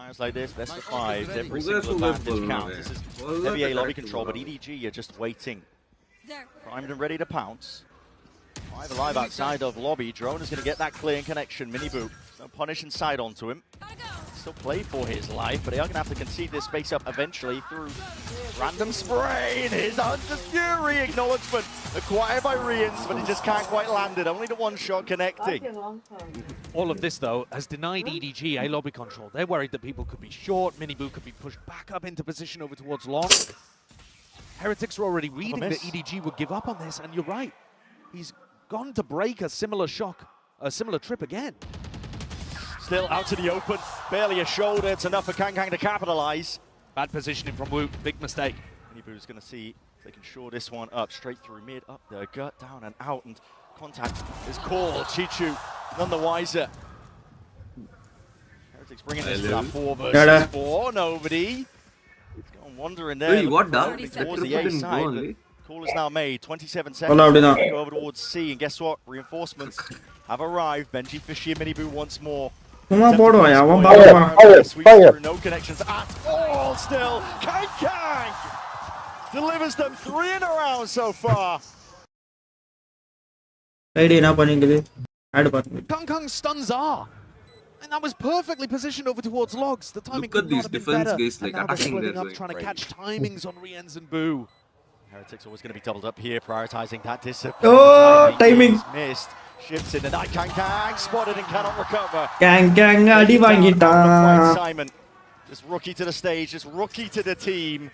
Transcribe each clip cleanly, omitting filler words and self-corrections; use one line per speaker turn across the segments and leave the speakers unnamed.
Scenarios like this, best of 5, every single advantage counts. This is heavy A lobby control, but EDG are just waiting. Primed and ready to pounce. 5 alive outside of lobby. Drone is going to get that clear connection. Mini boot. No punish inside onto him. Still play for his life, but they are going to have to concede this space up eventually through random spray. And his Hunter's Fury acknowledgement acquired by Rians, but he just can't quite land it. Only the one shot connecting.
All of this, though, has denied EDG a lobby control. They're worried that people could be short. Mini boot could be pushed back up into position over towards long. Heretics are already reading that EDG would give up on this, and you're right. He's gone to break a similar trip again.
Still out to the open, barely a shoulder. It's enough for Kang to capitalize.
Bad positioning from Wu, big mistake.
Minibu's going to see if they can shore this one up, straight through mid, up the gut, down and out, and contact is called. Chichu, none the wiser. Heretics bringing this to that 4 versus 4, nobody. He's going wandering there.
Hey, what the?
Towards the A side. Call is now made, 27 seconds. Go over towards C, and guess what? Reinforcements have arrived. Benji Fishy and Minibu once more.
Fire.
No connections at all still. Kang delivers them 3 in a round so far.
Kang stuns R. And that was perfectly positioned over towards logs. The timing
Look at
could
these
not have been
defense
better.
guys like
And now they're
attacking
splitting
their
up, trying to catch timings on Riens and Boo.
Heretics always going to be doubled up here, prioritizing that discipline.
Oh, timing.
Missed. Shifts in the night. Kang spotted and cannot recover.
Kang adi vaangita.
Simon, just rookie to the stage, just rookie to the team.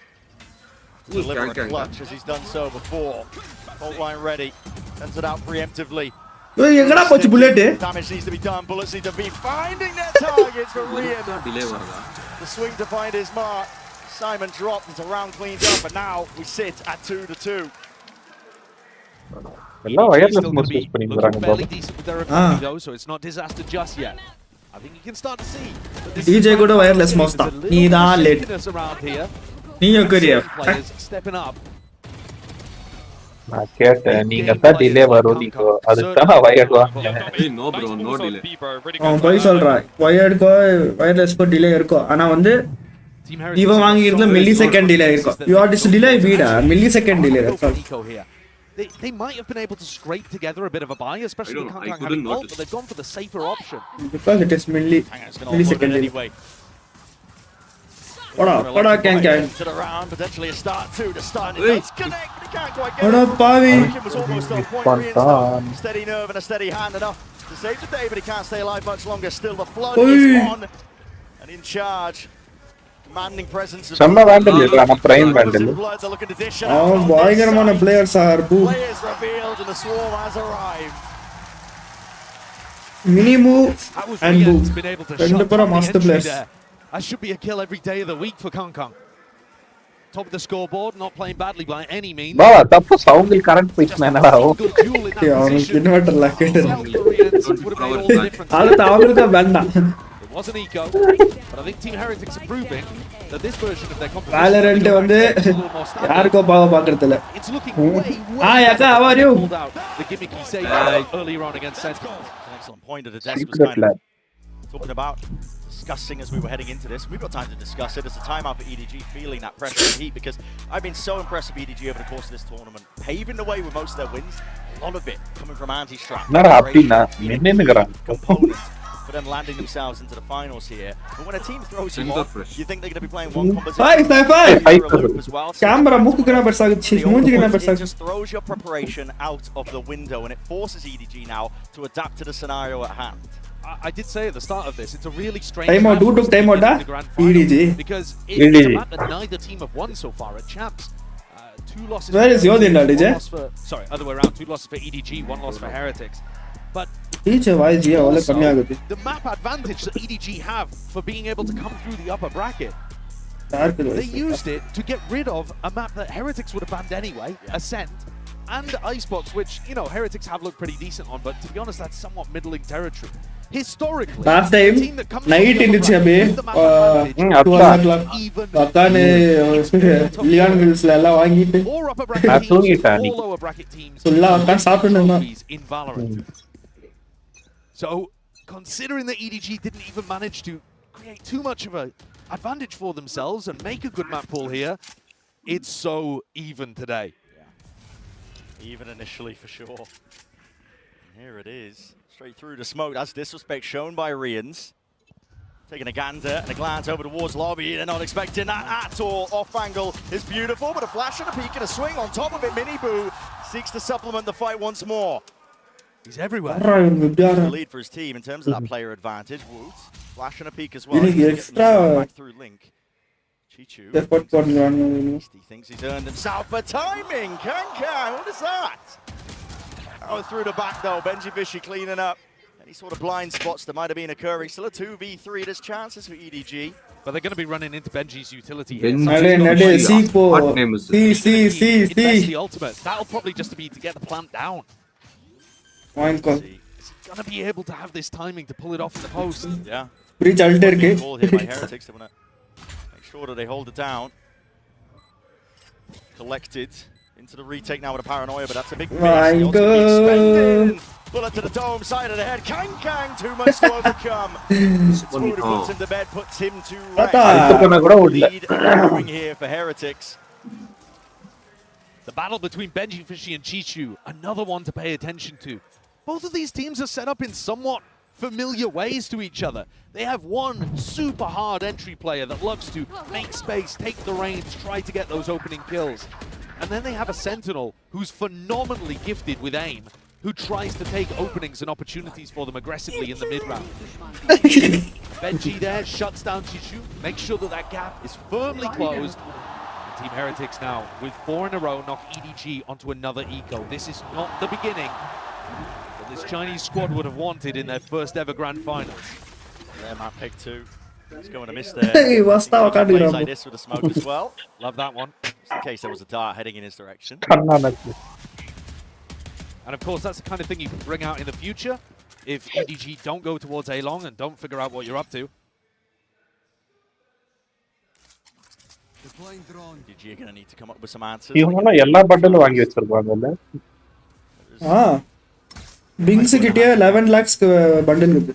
Deliver a clutch as he's done so before. Fault line ready. Sends it out preemptively.
Bullet.
Damage needs to be done. Bullets need to be finding their targets for Rian. The swing to find his mark. Simon dropped. It's a round cleaned up, and now we sit at 2-2.
Still going to be looking fairly decent with their ability, though, so it's not disaster just yet. I think you can start to see.
DJ கூட wireless mouse தான். நீ தான் late. நீயும் courier.
Players stepping up.
நான் கேட்டேன் நீங்க தான் delay வருவீங்க அதுதான் வயர்ட் வாங்க.
No bro, no delay.
அவன் போய் சொல்றான். வயர்ட்கோ wireless கோ டிலே இருக்கும். ஆனா வந்து இவன் வாங்கி இருந்த millisecond delay இருக்கும். Your delay வீடா millisecond delay.
They might have been able to scrape together a bit of a buy, especially with Kang having ult, but they've gone for the safer option.
Because it is millisecond delay. What a Kang.
Potentially a start two to start. It does connect, but he can't quite get it. It was almost on point. Steady nerve and a steady hand enough to save the day, but he can't stay alive much longer. Still, the flood is on and in charge. Commanding presence of
prime vandal.
Oh, பயங்கரமான players are boo.
Players revealed and the swarm has arrived.
Mini move and boo.
Two
pura master players.
That should be a kill every day of the week for Kang. Top of the scoreboard, not playing badly by any means.
Baba, tappu sound correct pitch manala.
Inverter la kettu. Adha avanga venda.
Wasn't eco, but I think Team Heretics are proving that this version of their competition
Valorant வந்து யாருக்கோ பாவ பாக்குறதுல.
It's looking way
Yaka, how are you?
The gimmicky save earlier on against Sentinel.
An excellent point at the desk was kind of talking about discussing as we were heading into this. We've got time to discuss it. It's a timeout for EDG, feeling that pressure and heat, because I've been so impressed with EDG over the course of this tournament, paving the way with most of their wins. A lot of it coming from anti-strap. Component for them landing themselves into the finals here. But when a team throws you off, you think they're going to be playing one composition.
Five. Camera mukkuna bersagchi, moonjiguna bersagchi.
It just throws your preparation out of the window, and it forces EDG now to adapt to the scenario at hand.
I did say at the start of this, it's a really strange
Timeout, who took timeout da? EDG.
Because it's a map that neither team have won so far at Champs. 2 losses.
Where is your dinner, DJ?
Sorry, other way around. 2 losses for EDG, 1 loss for Heretics. But
also,
the map advantage that EDG have for being able to come through the upper bracket, they used it to get rid of a map that Heretics would have banned anyway, Ascent, and Icebox, which, you know, Heretics have looked pretty decent on, but to be honest, that's somewhat middling territory. Historically,
last time, night in the Chabe, 2 o'clock, Leon Wills, Lala, Wangit,
all upper bracket teams, all lower bracket teams, in Valorant. So, considering that EDG didn't even manage to create too much of an advantage for themselves and make a good map pool here. It's so even today.
Yeah. Even initially, for sure. And here it is. Straight through to smoke. That's disrespect shown by Rians. Taking a gander and a glance over towards lobby. They're not expecting that at all. Off angle is beautiful, but a flash and a peek and a swing on top of it. Miniboo seeks to supplement the fight once more.
He's everywhere.
The lead for his team in terms of that player advantage. Woot, flash and a peek as well. Back through Link. Chichu. He thinks he's earned himself for timing. Kankan, what is that? Oh, through the back though. bgmi cleaning up. Any sort of blind spots that might have been occurring. Still a 2v3. There's chances for EDG.
But they're going to be running into Benji's utility here.
What name is
this? Invest the ultimate. That'll probably just be to get the plant down. He's going to be able to have this timing to pull it off in the post.
Yeah.
Breach alter
ball here by Heretics. They want to make sure that they hold it down. Collected into the retake now with a paranoia, but that's a big miss. Bullet to the dome, side of the head. Kang, too much to overcome. Swoon puts him to bed, puts him to rest. Lead growing here for Heretics.
The battle between bgmi and Chichu, another one to pay attention to. Both of these teams are set up in somewhat familiar ways to each other. They have one super hard entry player that loves to make space, take the reins, try to get those opening kills. And then they have a Sentinel who's phenomenally gifted with aim, who tries to take openings and opportunities for them aggressively in the mid-round. Benji there shuts down Chichu, makes sure that that gap is firmly closed. And Team Heretics now, with 4 in a row, knock EDG onto another eco. This is not the beginning that this Chinese squad would have wanted in their first ever Grand Finals.
Their map pick 2. He's going to miss there.
Hey, what's that?
Plays like this with the smoke as well.
Love that one.
Just in case there was a dart heading in his direction.
And of course, that's the kind of thing you can bring out in the future if EDG don't go towards A long and don't figure out what you're up to.
EDG are going to need to come up with some answers.
Bings கிட்டே 11 lakhs bundle இருக்கு.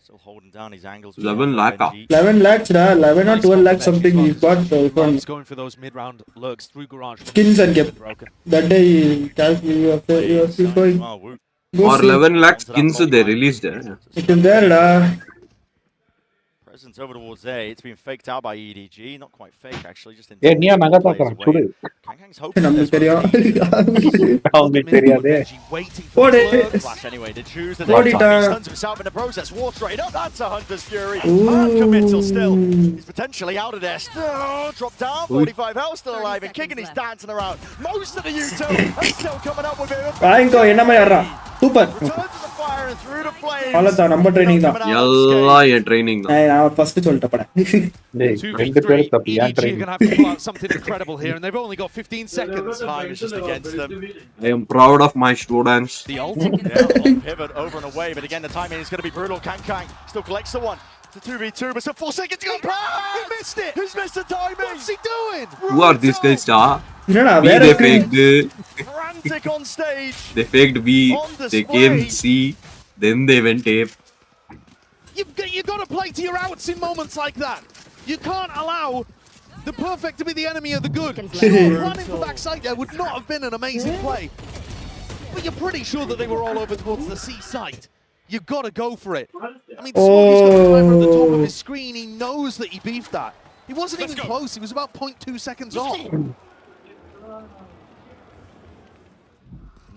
Still holding down his angles.
11 lakh.
11 lakhs, 11 or 12 lakhs something he got.
He's going for those mid-round lurks through garage.
Skills and gap. That day he calculated going.
Or 11 lakh skins they released.
It is there,
Presence over towards A. It's been faked out by EDG. Not quite fake, actually. Just in Kang's hoping flash anyway. They choose the time. He stuns himself in the process. War straight up. That's a Hunter's Fury. Uncommittal still. He's potentially out of there. Still dropped down. 45 health still alive. And kicking his dancing around. Most of the U2 are still coming up with him.
Super. All number training da.
Yalla training da.
I first solta pada.
EDG are gonna have to pull out something incredible here, and they've only got 15 seconds.
Time is just against them.
I am proud of my students.
The ult.
Pivot over and away, but again the timing is going to be brutal. Kang still collects the one. It's a 2v2, but still 4 seconds to go. He missed it. He's missed the timing. What's he doing?
Who are these guys, Star?
They
faked.
Frantic on stage.
They faked B. They came C. Then they went A.
You got to play to your outs in moments like that. You can't allow the perfect to be the enemy of the good. Sure, running for backside there would not have been an amazing play. But you're pretty sure that they were all over towards the C site. You got to go for it. I mean, Smokey's got the timer at the top of his screen. He knows that he beefed that. He wasn't even close. He was about 0.2 seconds off.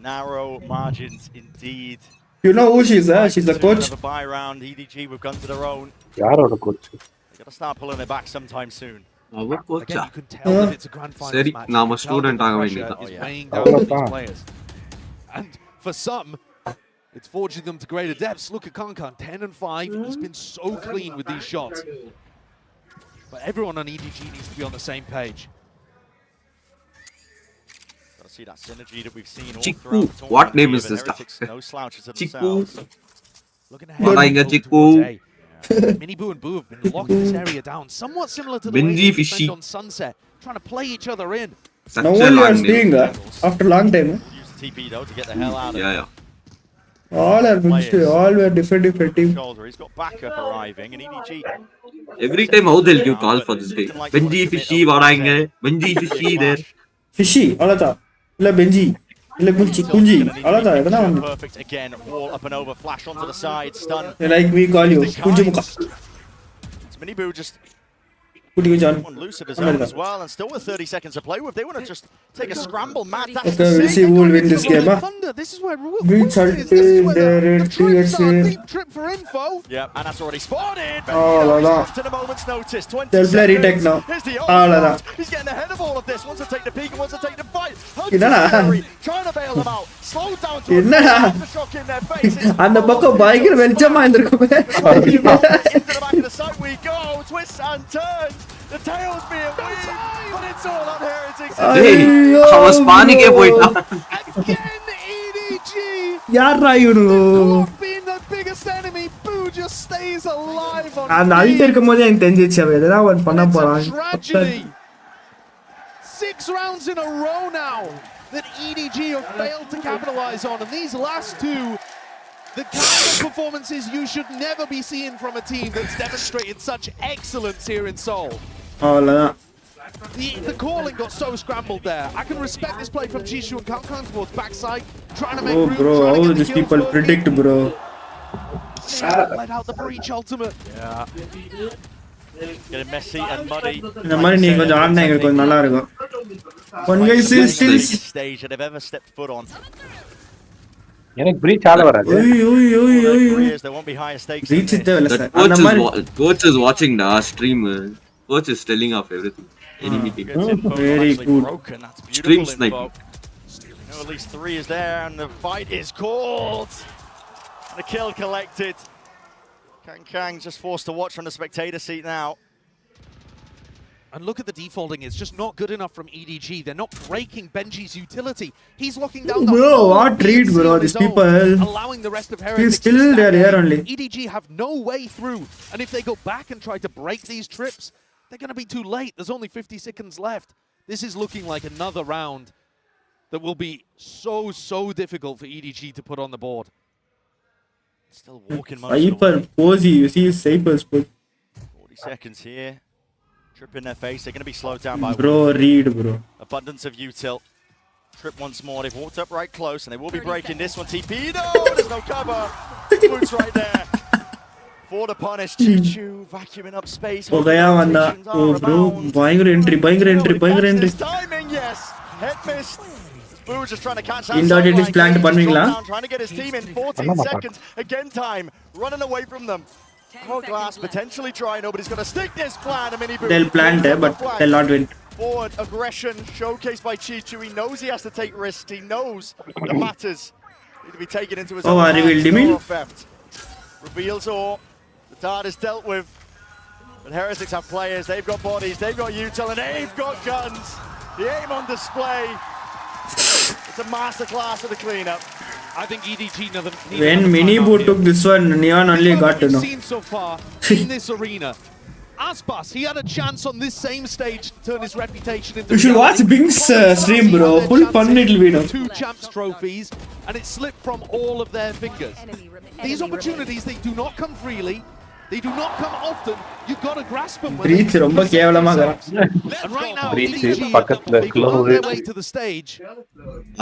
Narrow margins indeed.
You know who she is, she's a coach.
A buy round. EDG with guns of their own. They got to start pulling it back sometime soon.
Again, you can tell that it's a grand finals match.
I'm a student.
Weighing down on these players. And for some, it's forging them to greater depths. Look at Kankan, 10 and 5. He's been so clean with these shots. But everyone on EDG needs to be on the same page.
Gotta see that synergy that we've seen all
Chiku. What name is this stuff?
No slouches of
Chiku.
Looking ahead.
Chiku.
Miniboo and Boo have been locking this area down, somewhat similar to the way they defend on Sunset, trying to play each other in.
Now only you are seeing after a long time.
Use the TP though to get the hell out of it.
Yeah.
All are mixed. All were different team.
He's got backup arriving, and EDG.
Every time how they'll give call for this guy. Benji fishy varainga. Benji fishy there.
Fishy. Alada. Illa Benji. Illa Kunji. Alada. Edana vandu.
Perfect again. Wall up and over. Flash onto the side. Stun.
Like we call you. Kunji Muka.
It's Minibu just.
John.
One loose of his own as well, and still with 30 seconds to play with. They want to just take a scramble. Matt, that's
okay, we'll see who will win this game.
This is where
Reach
deep trip for info.
Yeah, and that's already spotted.
Oh, no.
To the moment's notice. 20
they'll play retake now.
Here's the He's getting ahead of all of this. Wants to take the peak and wants to take the fight. Trying to bail them out. Slow down to the shock in their face.
And the buck of biker welchama indirukku.
Into the back of the side we go. Twists and turns. The tails being weaved, but it's all on Heretics.
Hey, I was panicking போயிட்டான்.
Again, EDG.
யாரா இவரு?
Being the biggest enemy, Boo just stays alive on.
And Alt இருக்கும்போது எனக்கு தெரிஞ்சிச்சு அவ எதனா ஒன்னு பண்ண போறான்.
Tragedy. 6 rounds in a row now that EDG have failed to capitalize on, and these last two, the kind of performances you should never be seeing from a team that's demonstrated such excellence here in Seoul. The calling got so scrambled there. I can respect this play from Jisoo and Kangkang towards backside, trying to make room.
Bro, how do these people predict, bro?
Let out the breach ultimate.
Yeah. Getting messy and muddy.
இந்த மாதிரி நீ கொஞ்சம் ஆடுனா எங்களுக்கு கொஞ்சம் நல்லா இருக்கும். One guy is still
stage that they've ever stepped foot on.
எனக்கு breach ஆட வராது.
There won't be higher stakes.
Reach it there, sir.
Coach is watching the stream. Coach is telling off everything. Enemy team.
Very good.
Stream snipe.
At least 3 is there, and the fight is called. The kill collected. Kang just forced to watch from the spectator seat now.
And look at the defaulting, it's just not good enough from EDG. They're not breaking Benji's utility. He's locking down the
bro, what read, bro, these people.
Allowing the rest of Heretics.
He's still there here only.
EDG have no way through. And if they go back and try to break these trips, they're going to be too late. There's only 50 seconds left. This is looking like another round that will be so difficult for EDG to put on the board.
Still walking most
Cypher, Posey, you see Cypher's put.
40 seconds here. Trip in their face. They're going to be slowed down by
bro, read, bro.
Abundance of util. Trip once more. They've walked up right close, and they will be breaking this one. TP. No, there's no cover. Boots right there. For the punish. Chichu vacuuming up space.
Oh, bro. Banger entry.
Timing, yes. Head missed. Boo just trying to catch that.
It is planned பண்ணீங்களா?
Trying to get his team in 14 seconds. Again time. Running away from them. Oh, Glass potentially try. Nobody's going to stick this plan. A mini boom.
They'll plant it, but they'll not win.
Forward aggression showcased by Chichu. He knows he has to take risks. He knows the matters need to be taken into his own hands. Theft. Reveals all. The dart is dealt with. But Heretics have players. They've got bodies. They've got util. And they've got guns. The aim on display. It's a masterclass of the cleanup.
I think EDG
when Minibu took this one, Neon only got to know.
Seen so far in this arena. Aspas, he had a chance on this same stage to turn his reputation into.
You should watch Bing's stream, bro. Full fun it'll be now.
2 champs trophies, and it slipped from all of their fingers. These opportunities, they do not come freely. They do not come often. You've got to grasp them.
Breach ரொம்ப கேவலமா
And right now, EDG, they've found their way to the stage.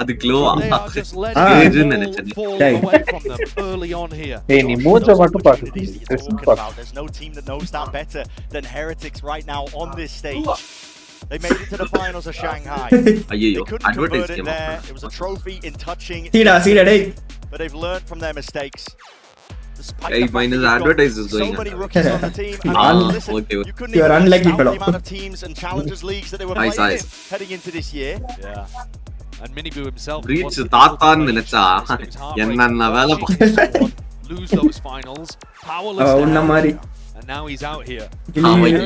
அது க்ளோவா?
They are just letting the ball fall away from them early on here.
Hey, நீ மூஞ்ச மட்டும் பாரு.
There's no team that knows that better than Heretics right now on this stage. They made it to the finals of Shanghai. They couldn't convert it there. It was a trophy in touching. But they've learned from their mistakes.
Hey, mine is advertised is going
so many rookies on the team. You couldn't
You're unlucky,
the amount of teams and challengers leagues that they were playing in heading into this year.
Yeah. And Minibu himself
breach தாத்தான் நினைச்சா என்னென்ன வேலை
lose those finals. Powerless. And now he's out here.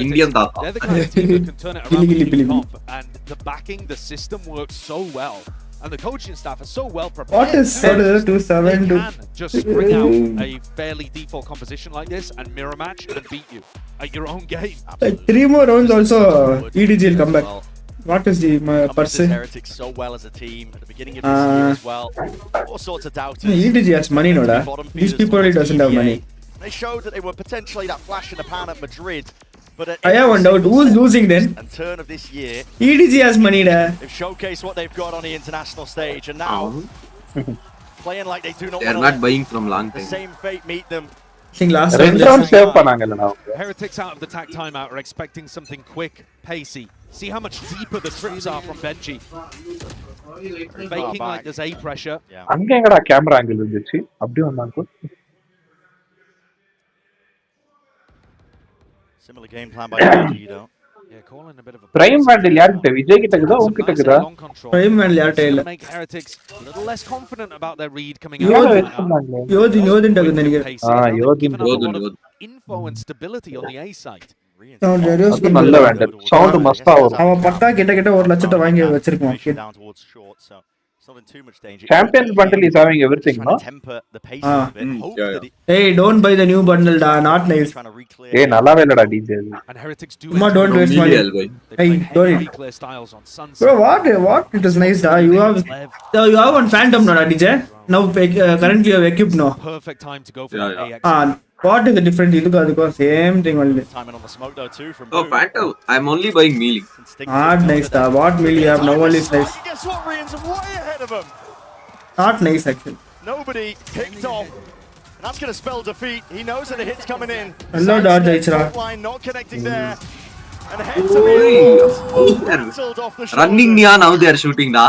Indian தாத்தா.
They're the kind of team that can turn it around in comp, and the backing, the system works so well. And the coaching staff are so well prepared.
What is 2-7?
They can just bring out a fairly default composition like this and mirror match and beat you at your own game.
Like 3 more rounds also, EDG will come back. What is the person?
Heretics so well as a team at the beginning of this year as well. All sorts of doubters.
EDG has money, no da. These people really doesn't have money.
They showed that they were potentially that flash in the pan at Madrid. But
I have one doubt. Who's losing then?
And turn of this year,
EDG has money, da.
They've showcased what they've got on the international stage, and now playing like they do not.
They're not buying from long
The
time.
same fate meet them.
I think last
round save பண்ணாங்கல நான்.
Heretics out of the tag timeout are expecting something quick, pacey. See how much deeper the trips are from Benji. Faking like there's A pressure.
அங்க எங்கடா camera angle இருந்துச்சு? அப்படி வந்தாங்க.
Similar game plan by BG though.
Yeah, calling a bit of a
Prime Vandal யார்கிட்ட விஜய் கிட்ட இருக்குதா உங்க கிட்ட இருக்குதா?
Prime Vandal யார்கிட்ட இல்ல.
Make Heretics a little less confident about their read coming out.
யோதின் டாக்கு நினைக்கிறேன்.
யோதின்
info and stability on the A side.
நல்ல வேண்டல். சவுண்ட் மஸ்தா வரும்.
அவன் பட்டா கிட்ட 1 லட்சத்தை வாங்கி வச்சிருக்கான்.
Champions bundle is having everything, no?
Hey, don't buy the new bundle, da. Not nice.
Hey, nallave illada DJ.
And Heretics do.
Don't waste money. Hey, don't. Bro, what? It is nice, da. You have one Phantom, no, da, DJ. Now currently you have equipped, no.
Perfect time to go for the AX.
What is the difference? Because same thing only.
Timing on the smoke though too from
Oh, Phantom. I'm only buying melee.
Nice, da. What melee you have now only is nice.
Guess what? Rian's way ahead of him.
Not nice actually.
Nobody picked off. And that's going to spell defeat. He knows that the hit's coming in.
Hello, dodge, Ichra.
Line not connecting there. And heads are
Running near now they are shooting da.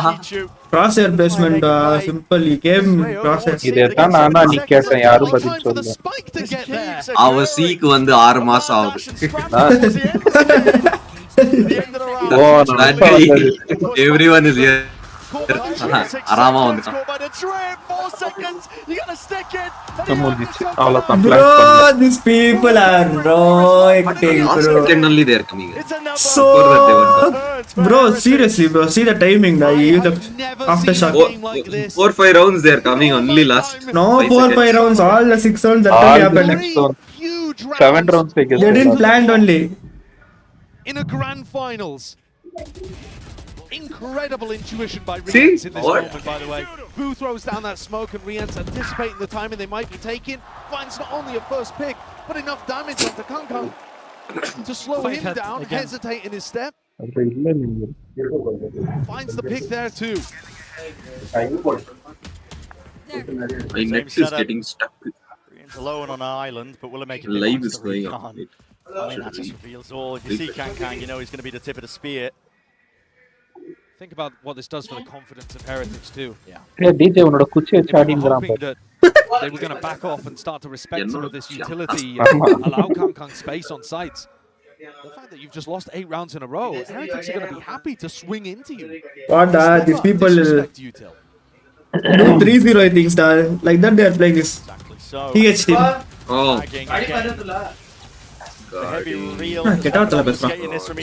Crosshair placement simple game crosshair.
இதேதா நானா நீ கேட்டேன் யாரும் பதில் சொல்லல.
Our seek வந்து 6 மாசம் ஆகுது. Everyone is here. ஆராமா வந்துட்டான்.
Bro, these people are acting, bro.
Only they are coming.
So, bro, seriously, bro, see the timing, da. Aftershock.
4-5 rounds they are coming only last.
No, 4-5 rounds, all the 6 rounds that only happened.
7 rounds they
didn't plan only.
In a grand finals. Incredible intuition by Rians in this moment, by the way. Vu throws down that smoke and Rians anticipating the timing they might be taking. Finds not only a first pick, but enough damage onto Kangkang to slow him down, hesitate in his step. Finds the pick there too.
My neck is getting stuck.
Rian's alone on an island, but will it make it
live is going on?
I mean, that just reveals all. If you see Kangkang, you know he's going to be the tip of the spear.
Think about what this does for the confidence of Heretics too.
Yeah, DJ உன்னோட குச்சி வச்சு ஆடிங்கறான் பாரு.
They were going to back off and start to respect some of this utility, allow Kangkang space on sites. The fact that you've just lost 8 rounds in a row, Heretics are going to be happy to swing into you.
What these people do 3-0 I think, star. Like that they are playing this.
Exactly so.
TH team.
Oh.
The heavy reel.
Get out of the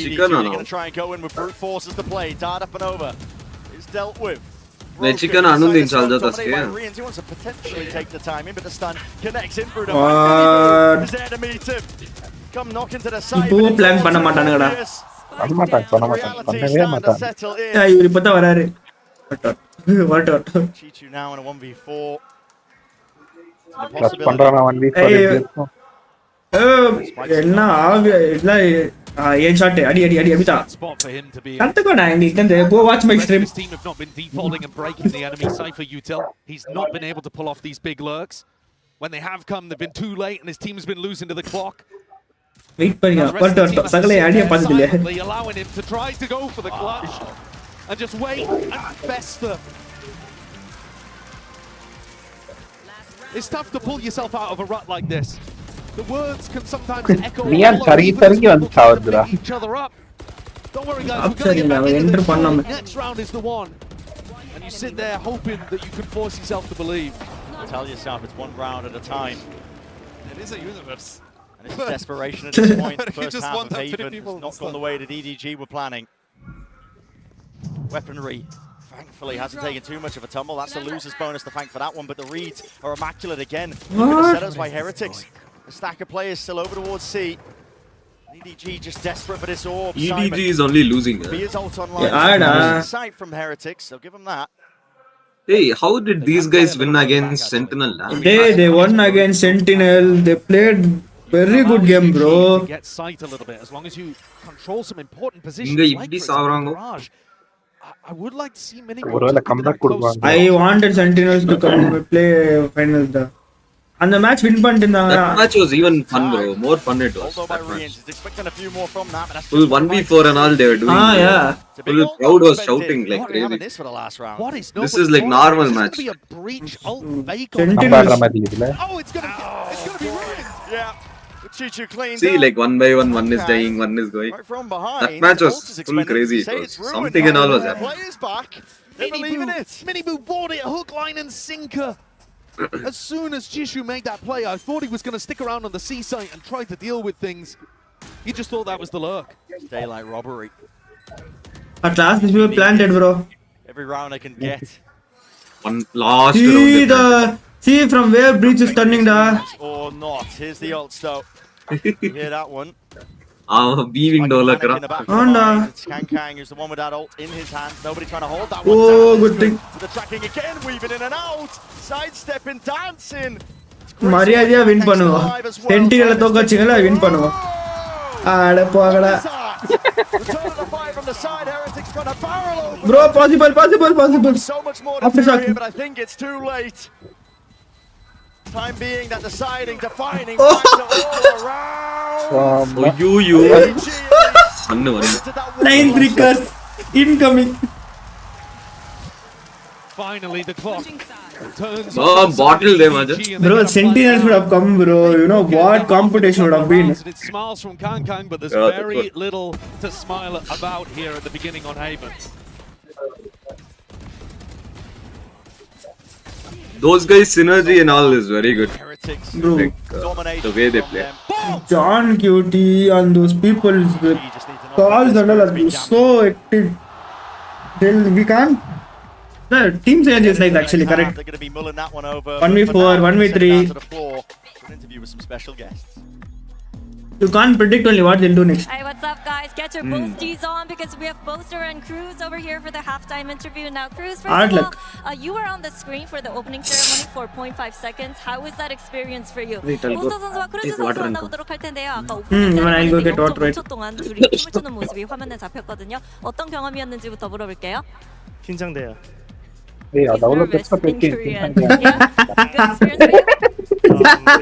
You're going to try and go in with brute force as the play. Dart up and over. It's dealt with.
Chicken anundin chal jata
He wants to potentially take the time in, but the stun connects in through the
back.
He's there to meet him. Come knock into the side.
Ipo plan panna maataanga.
பண்ண மாட்டாங்க பண்ணவே மாட்டாங்க.
இவரு இப்பதான் வராரு. What?
Chichu now in a 1v4.
பண்றானா 1v4 இருக்கும்.
என்ன இல்ல ஏன் ஷாட் அடி அபிதா கத்துக்கோடா எங்களுக்கு go watch my stream.
This team have not been defaulting and breaking the enemy Cypher util. He's not been able to pull off these big lurks. When they have come, they've been too late and his team has been losing to the clock.
Wait பண்ணுங்க வரட்டும் சகல அடிய பாத்துதில்ல.
Allowing him to try to go for the clutch and just wait and fester. It's tough to pull yourself out of a rut like this. The words can sometimes echo
வந்து சாவதுடா.
each other up. Don't worry guys, we're going to get back into the next round is the one. And you sit there hoping that you can force yourself to believe.
Tell yourself it's one round at a time.
It is a universe.
And it's desperation at this point. The first half of Haven has not gone the way that EDG were planning. Weaponry, thankfully, hasn't taken too much of a tumble. That's a loser's bonus to thank for that one, but the reads are immaculate again. Look at the setups by Heretics. A stack of players still over towards C. EDG just desperate for this orb.
EDG is only losing.
He is ult online.
Yeah,
sight from Heretics, so give him that.
Hey, how did these guys win against Sentinel?
They won against Sentinel. They played very good game, bro.
Get sight a little bit as long as you control some important positions.
Inga
Like,
ipdi
for example,
saavrango.
Garage. I would like to see many.
I wanted Sentinels to come play finals. And the match win
That
பண்ணிட்டாங்க.
match was even fun, bro. More fun it was. That match.
Expecting a few more from that, but that's
Full 1v4 and all they were doing.
Yeah.
Full crowd was shouting like crazy.
This for the last round.
What is
This is like normal match.
Be a breach ult
Sentinels.
Oh, it's gonna be ruined.
Yeah. Chichu cleans
See,
up.
like one by one, one is dying, one is going.
Right from behind.
That match was
Ult is
full
expended.
crazy.
Say
It
it's
was
ruined.
something and all was happening.
Players back. They're believing it.
Miniboo bought it, hook, line, and sinker. As soon as Jishu made that play, I thought he was going to stick around on the C site and try to deal with things. He just thought that was the lurk.
Daylight robbery.
At last, this was planted, bro.
Every round I can get.
One last
See
round.
see from where breach is turning da.
Or not. Here's the ult stop. You hear that one?
Beaving Dolakra.
It's Kang who's the one with that ult in his hands. Nobody trying to hold that one.
Oh, good thing.
So the tracking again, weaving in and out. Sidestepping, dancing.
மரியாதையா win பண்ணுவோம். சென்டினல தோக்கச்சிங்களா win பண்ணுவோம். ஆட போகடா. Bro, possible.
So much more to do here, but I think it's too late. Time being that deciding, defining factor all around.
You.
9 3 incoming.
Finally, the clock turns.
Bottle them,
Bro, Sentinels would have come, bro. You know what competition would have been.
It smiles from Kang, but there's very little to smile about here at the beginning on Haven.
Those guys' synergy and all is very good.
Bro,
Like, the way they play.
John Cutie and those people, the calls and all are so hectic. We can't. The team synergy is like actually correct.
They're going to be mulling that one over.
1v4, 1v3.
An interview with some special guests.
You can't predict only what they'll do next.
Hey, what's up, guys? Get your boosties on because we have Boaster and Cruz over here for the halftime interview. Now, Cruz, first of all, you were on the screen for the opening ceremony for 0.5 seconds. How was that experience for you? 보스터 선수와 크루즈 선수 만나보도록 할 텐데요. 아까 오프닝 세레머니 때 0.5초 동안 둘이 춤을 추는 모습이 화면에 잡혔거든요. 어떤 경험이었는지부터 물어볼게요.
긴장돼요.
He's nervous in Korean. Yeah? Good experience for you?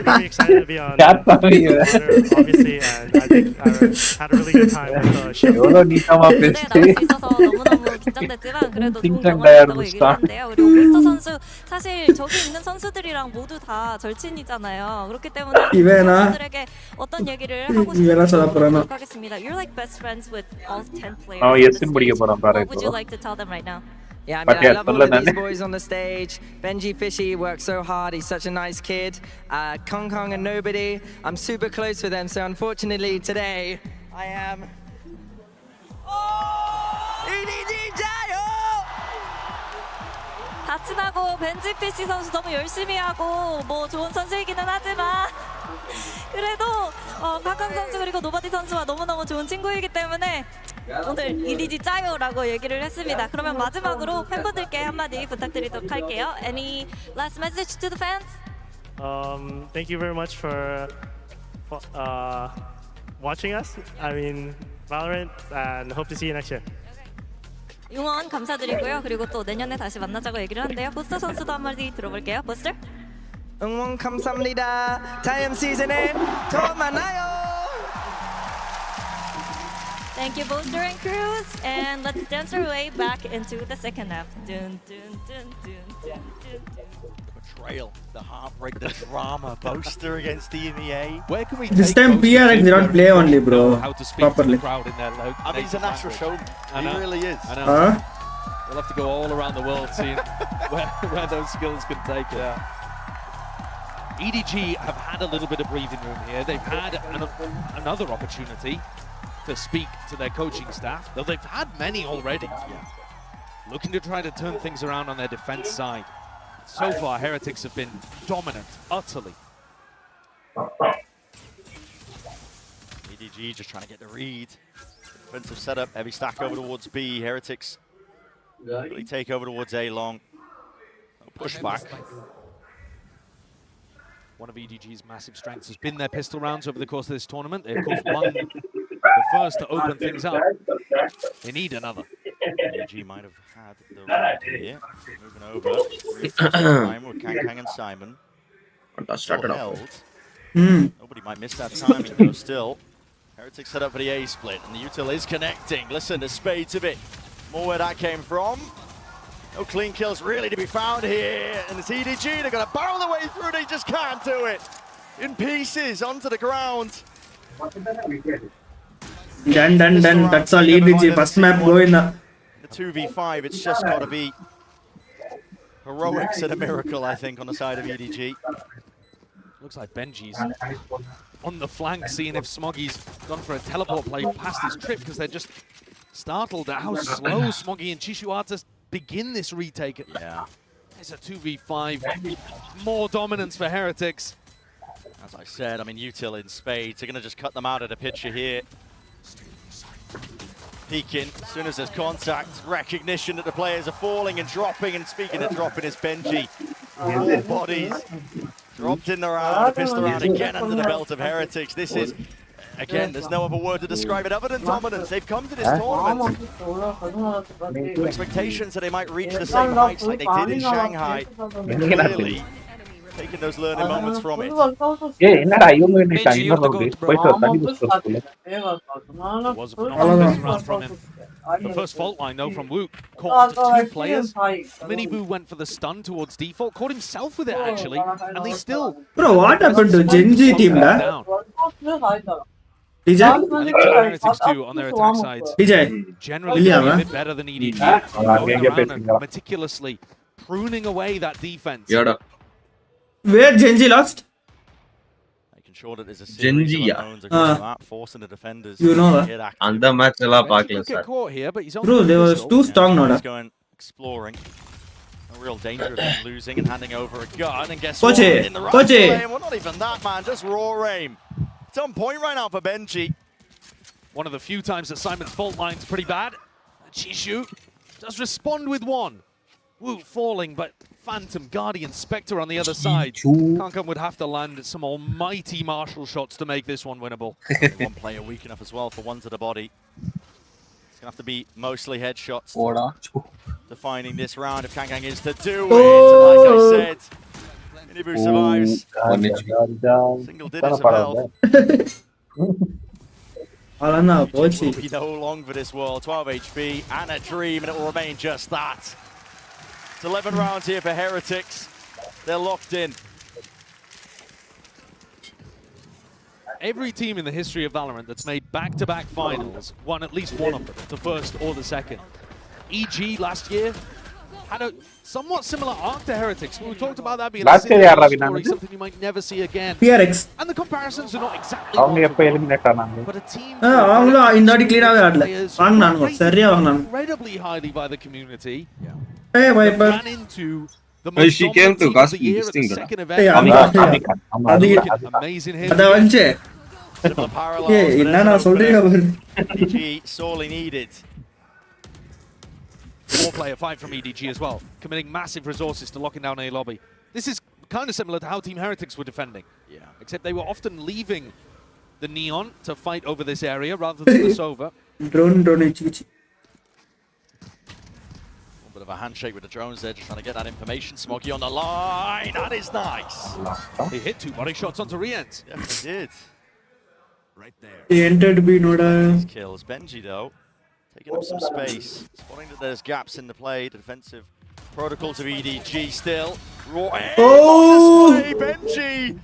Very excited to be on obviously, and I think I had a really good time with the show.
무대에 나올 수 있어서 너무너무 긴장됐지만 그래도 좋은 경험이었다고 얘기를 하는데요. 그리고 보스터 선수 사실 저기 있는 선수들이랑 모두 다 절친이잖아요. 그렇기 때문에 선수들에게 어떤 얘기를 하고 싶은지 물어보도록 하겠습니다. You're like best friends with all 10 players on the stage. What would you like to tell them right now?
Yeah, I mean, I love all of these boys on the stage. Benji Fishy works so hard. He's such a nice kid. Kong Kong and Nobody. I'm super close with them. So unfortunately today, I am... EDG Jayo!
다 친하고 벤지 피시 선수 너무 열심히 하고 뭐 좋은 선수이기는 하지만 그래도 박강 선수 그리고 노바디 선수와 너무너무 좋은 친구이기 때문에 오늘 EDG 짜요라고 얘기를 했습니다. 그러면 마지막으로 팬분들께 한마디 부탁드리도록 할게요. Any last message to the fans?
Thank you very much for watching us. I mean, Valorant, and hope to see you next year.
응원 감사드리고요. 그리고 또 내년에 다시 만나자고 얘기를 하는데요. 보스터 선수도 한마디 들어볼게요. 보스터?
응원 감사합니다. 다음 시즌에 더 만나요.
Thank you, Boaster and Cruz, and let's dance our way back into the second half. Dun, dun, dun, dun, dun, dun, dun.
Betrayal, the heartbreak, the drama. Boaster against EMEA.
Where can we
This time PRX did not play only, bro.
How to speak
Properly.
to the crowd in their
I mean, he's a natural showman. He really is.
I know. We'll have to go all around the world seeing where those skills can take it.
Yeah.
EDG have had a little bit of breathing room here. They've had another opportunity to speak to their coaching staff, though they've had many already. Looking to try to turn things around on their defense side. So far, Heretics have been dominant, utterly.
EDG just trying to get the read. Defensive setup, heavy stack over towards B. Heretics really take over towards A long. No pushback.
One of EDG's massive strengths has been their pistol rounds over the course of this tournament. They, of course, won the first to open things up. They need another.
EDG might have had the right here. Moving over. Time with Kang and Simon. Still held. Nobody might miss that timing though still. Heretics set up for the A split and the util is connecting. Listen, the spades of it. More where that came from. No clean kills really to be found here. And it's EDG, they're gonna barrel their way through, they just can't do it. In pieces, onto the ground.
Done. That's all EDG. First map going up.
The 2v5, it's just gotta be heroics and a miracle, I think, on the side of EDG.
Looks like Benji's on the flank, seeing if Smoggy's gone for a teleport play past his trip, because they're just startled at how slow Smoggy and Chishuata begin this retake.
Yeah.
It's a 2v5, more dominance for Heretics.
As I said, I mean, util in spades, they're gonna just cut them out of the picture here. Peeking, as soon as there's contact, recognition that the players are falling and dropping, and speaking of dropping, it's Benji. 4 bodies. Dropped in the round, a pistol round again under the belt of Heretics. This is, again, there's no other word to describe it other than dominance. They've come to this tournament. Expectations that they might reach the same heights like they did in Shanghai. Clearly, taking those learning moments from it.
Was a phenomenal round from him. The first fault line, though, from Wook, caught onto 2 players. Miniboo went for the stun towards default, caught himself with it, actually, and they still...
Bro, what happened to Genji team, da? DJ?
I think Heretics too, on their attack sides.
DJ?
Generally a bit better than EDG. Going around and meticulously pruning away that defense.
Where Genji lost?
Sure that there's a series of unknowns across the map, forcing the defenders.
You know that.
And the match
Get caught here, but he's on
bro, they were too strong now.
He's going exploring. No real danger of him losing and handing over a gun. And guess what? In the right lane. Well, not even that, man. Just raw aim. It's on point right now for Benji.
One of the few times that Simon's fault line's pretty bad. Chishu does respond with one. Woo falling, but Phantom, Guardian, Spectre on the other side. Kankan would have to land some almighty martial shots to make this one winnable.
One player weak enough as well for one to the body. It's going to have to be mostly headshots defining this round if Kang is to do it. Like I said, Miniboo survives. Single digits of health. Will be no long for this world. 12 HP and a dream, and it will remain just that. It's 11 rounds here for Heretics. They're locked in.
Every team in the history of Valorant that's made back-to-back finals won at least one of them, the first or the second. EG last year had a somewhat similar arc to Heretics. We talked about that being a story, something you might never see again.
PRX.
And the comparisons are not exactly but a team incredibly highly by the community.
Hey,
ran into the most
she came to
of the year at the second event. Amazing hit.
Similar parallels, EDG sorely needed.
4-player fight from EDG as well, committing massive resources to locking down A lobby. This is kind of similar to how Team Heretics were defending.
Yeah.
Except they were often leaving the Neon to fight over this area rather than the Sova.
Drone.
Bit of a handshake with the drones there, just trying to get that information. Smoggy on the line, that is nice.
He hit 2 body shots onto Riens.
Yeah, he did. Right there.
He entered B, Noda.
Kills Benji though, taking up some space. Spotting that there's gaps in the play. The defensive protocols of EDG still. Raw on display. Benji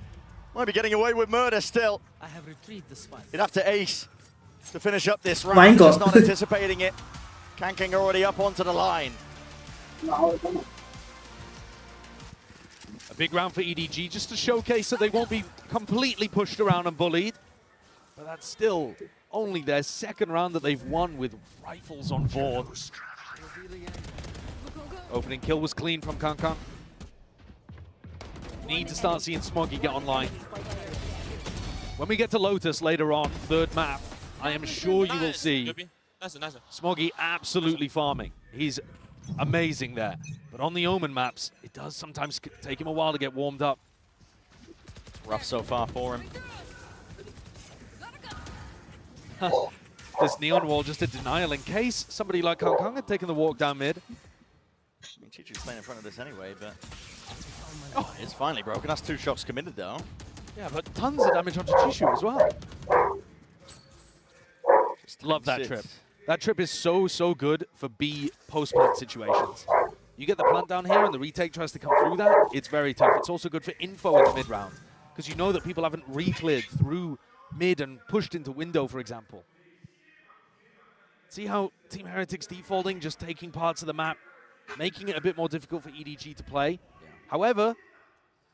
might be getting away with murder still.
I have retrieved the spike.
He'd have to ace to finish up this round. Just not anticipating it. Kanking already up onto the line.
A big round for EDG just to showcase that they won't be completely pushed around and bullied. But that's still only their second round that they've won with rifles on board. Opening kill was clean from Kankan. Need to start seeing Smoggy get online. When we get to Lotus later on, third map, I am sure you will see Smoggy absolutely farming. He's amazing there. But on the Omen maps, it does sometimes take him a while to get warmed up.
Rough so far for him.
This Neon Wall just a denial in case somebody like Kong Kong had taken the walk down mid.
I mean, Chichu's playing in front of this anyway, but it's finally broken. That's 2 shots committed though.
Yeah, but tons of damage onto Chishu as well. Love that trip. That trip is so good for B post-plant situations. You get the plant down here and the retake tries to come through that, it's very tough. It's also good for info in the mid-round, because you know that people haven't re-cleared through mid and pushed into window, for example. See how Team Heretics defaulting, just taking parts of the map, making it a bit more difficult for EDG to play. However,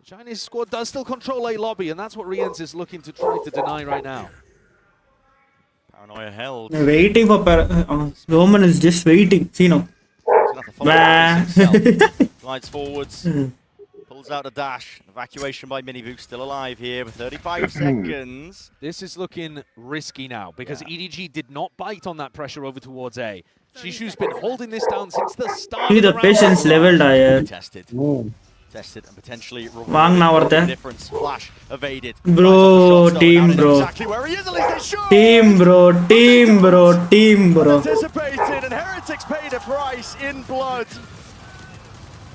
the Chinese squad does still control A lobby, and that's what Rians is looking to try to deny right now.
Paranoia held.
Waiting for Roman is just waiting. See now.
Glides forwards. Pulls out a dash. Evacuation by Minivu, still alive here with 35 seconds.
This is looking risky now because EDG did not bite on that pressure over towards A. Chishu's been holding this down since the start.
See the patience leveled here.
Tested and potentially
Wang now there.
Difference. Flash evaded.
Bro, team bro.
Exactly where he is, at least they should.
Team bro.
Anticipated, and Heretics paid a price in blood.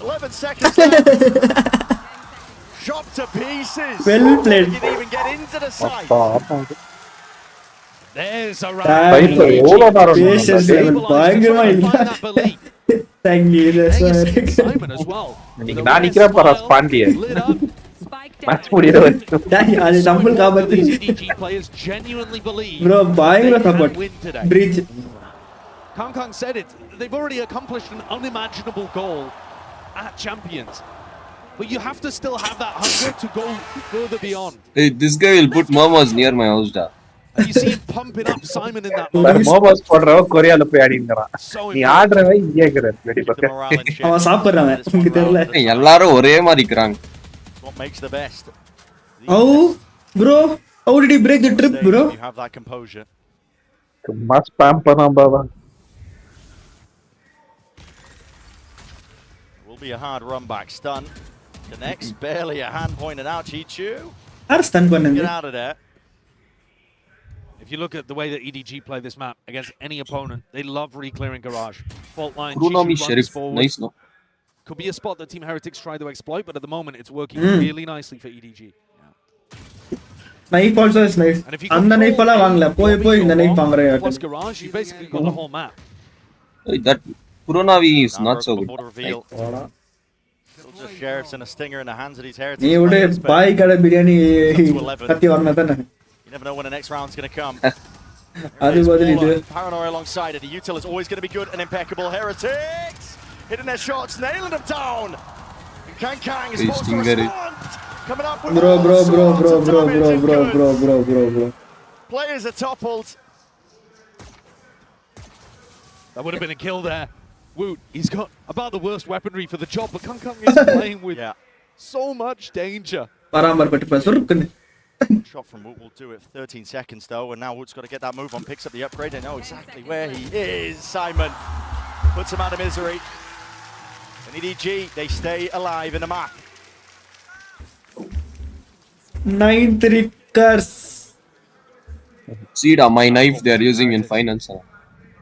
11 seconds left. Shot to pieces.
Well played.
He didn't even get into the site.
There's a
Patience level. Thank you.
Simon as well.
நீங்க நான் நிக்கிறேன் பாரு Pandya match முடியற வரைக்கும்
அது நம்ம காபத்து bro பயங்கர support breach
Kong Kong said it, they've already accomplished an unimaginable goal at Champions, but you have to still have that hunger to go further beyond.
Hey, this guy will put momos near my house da.
And you see him pumping up Simon in that moment.
momos போடுறவ கொரியால போய் ஆடிங்கறான் நீ ஆடுறவே இங்க இருக்கற வெடி பக்க
அவன் சாப்பிடுறான் உங்களுக்கு தெரியல
எல்லாரும் ஒரே மாதிரி இருக்கறாங்க.
What makes the best?
Oh bro, how did he break the trip bro?
You have that composure.
சும்மா ஸ்பாம் பண்ணாம பாவா.
Will be a hard run back stun. The next barely a hand pointed out Chichu.
Are stun பண்ணு.
Get out of there.
If you look at the way that EDG play this map against any opponent, they love re-clearing garage. Fault line, runs forward.
Nice, no?
Could be a spot that Team Heretics try to exploit, but at the moment it's working really nicely for EDG.
Knife also is nice. And the knife alla vaangala. Poi the knife vaangare.
Plus garage, you basically got the whole map.
That Puronavi is not so good.
Just sheriffs and a stinger in the hands of these Heretics.
You would buy kada biryani katti vaangna tha na.
You never know when the next round's going to come.
Paranoia
alongside it. The util is always going to be good and impeccable. Heretics hitting their shots, nailing them down. Kang is supposed to respond. Coming up with
bro.
Players are toppled.
That would have been a kill there. Woot, he's got about the worst weaponry for the job, but Kong Kong is playing with so much danger.
Shot from Woot will do it for 13 seconds though, and now Woot's got to get that move on, picks up the upgrade. They know exactly where he is. Simon puts him out of misery. And EDG, they stay alive in the map.
9 recurs.
See my knife they are using in finance.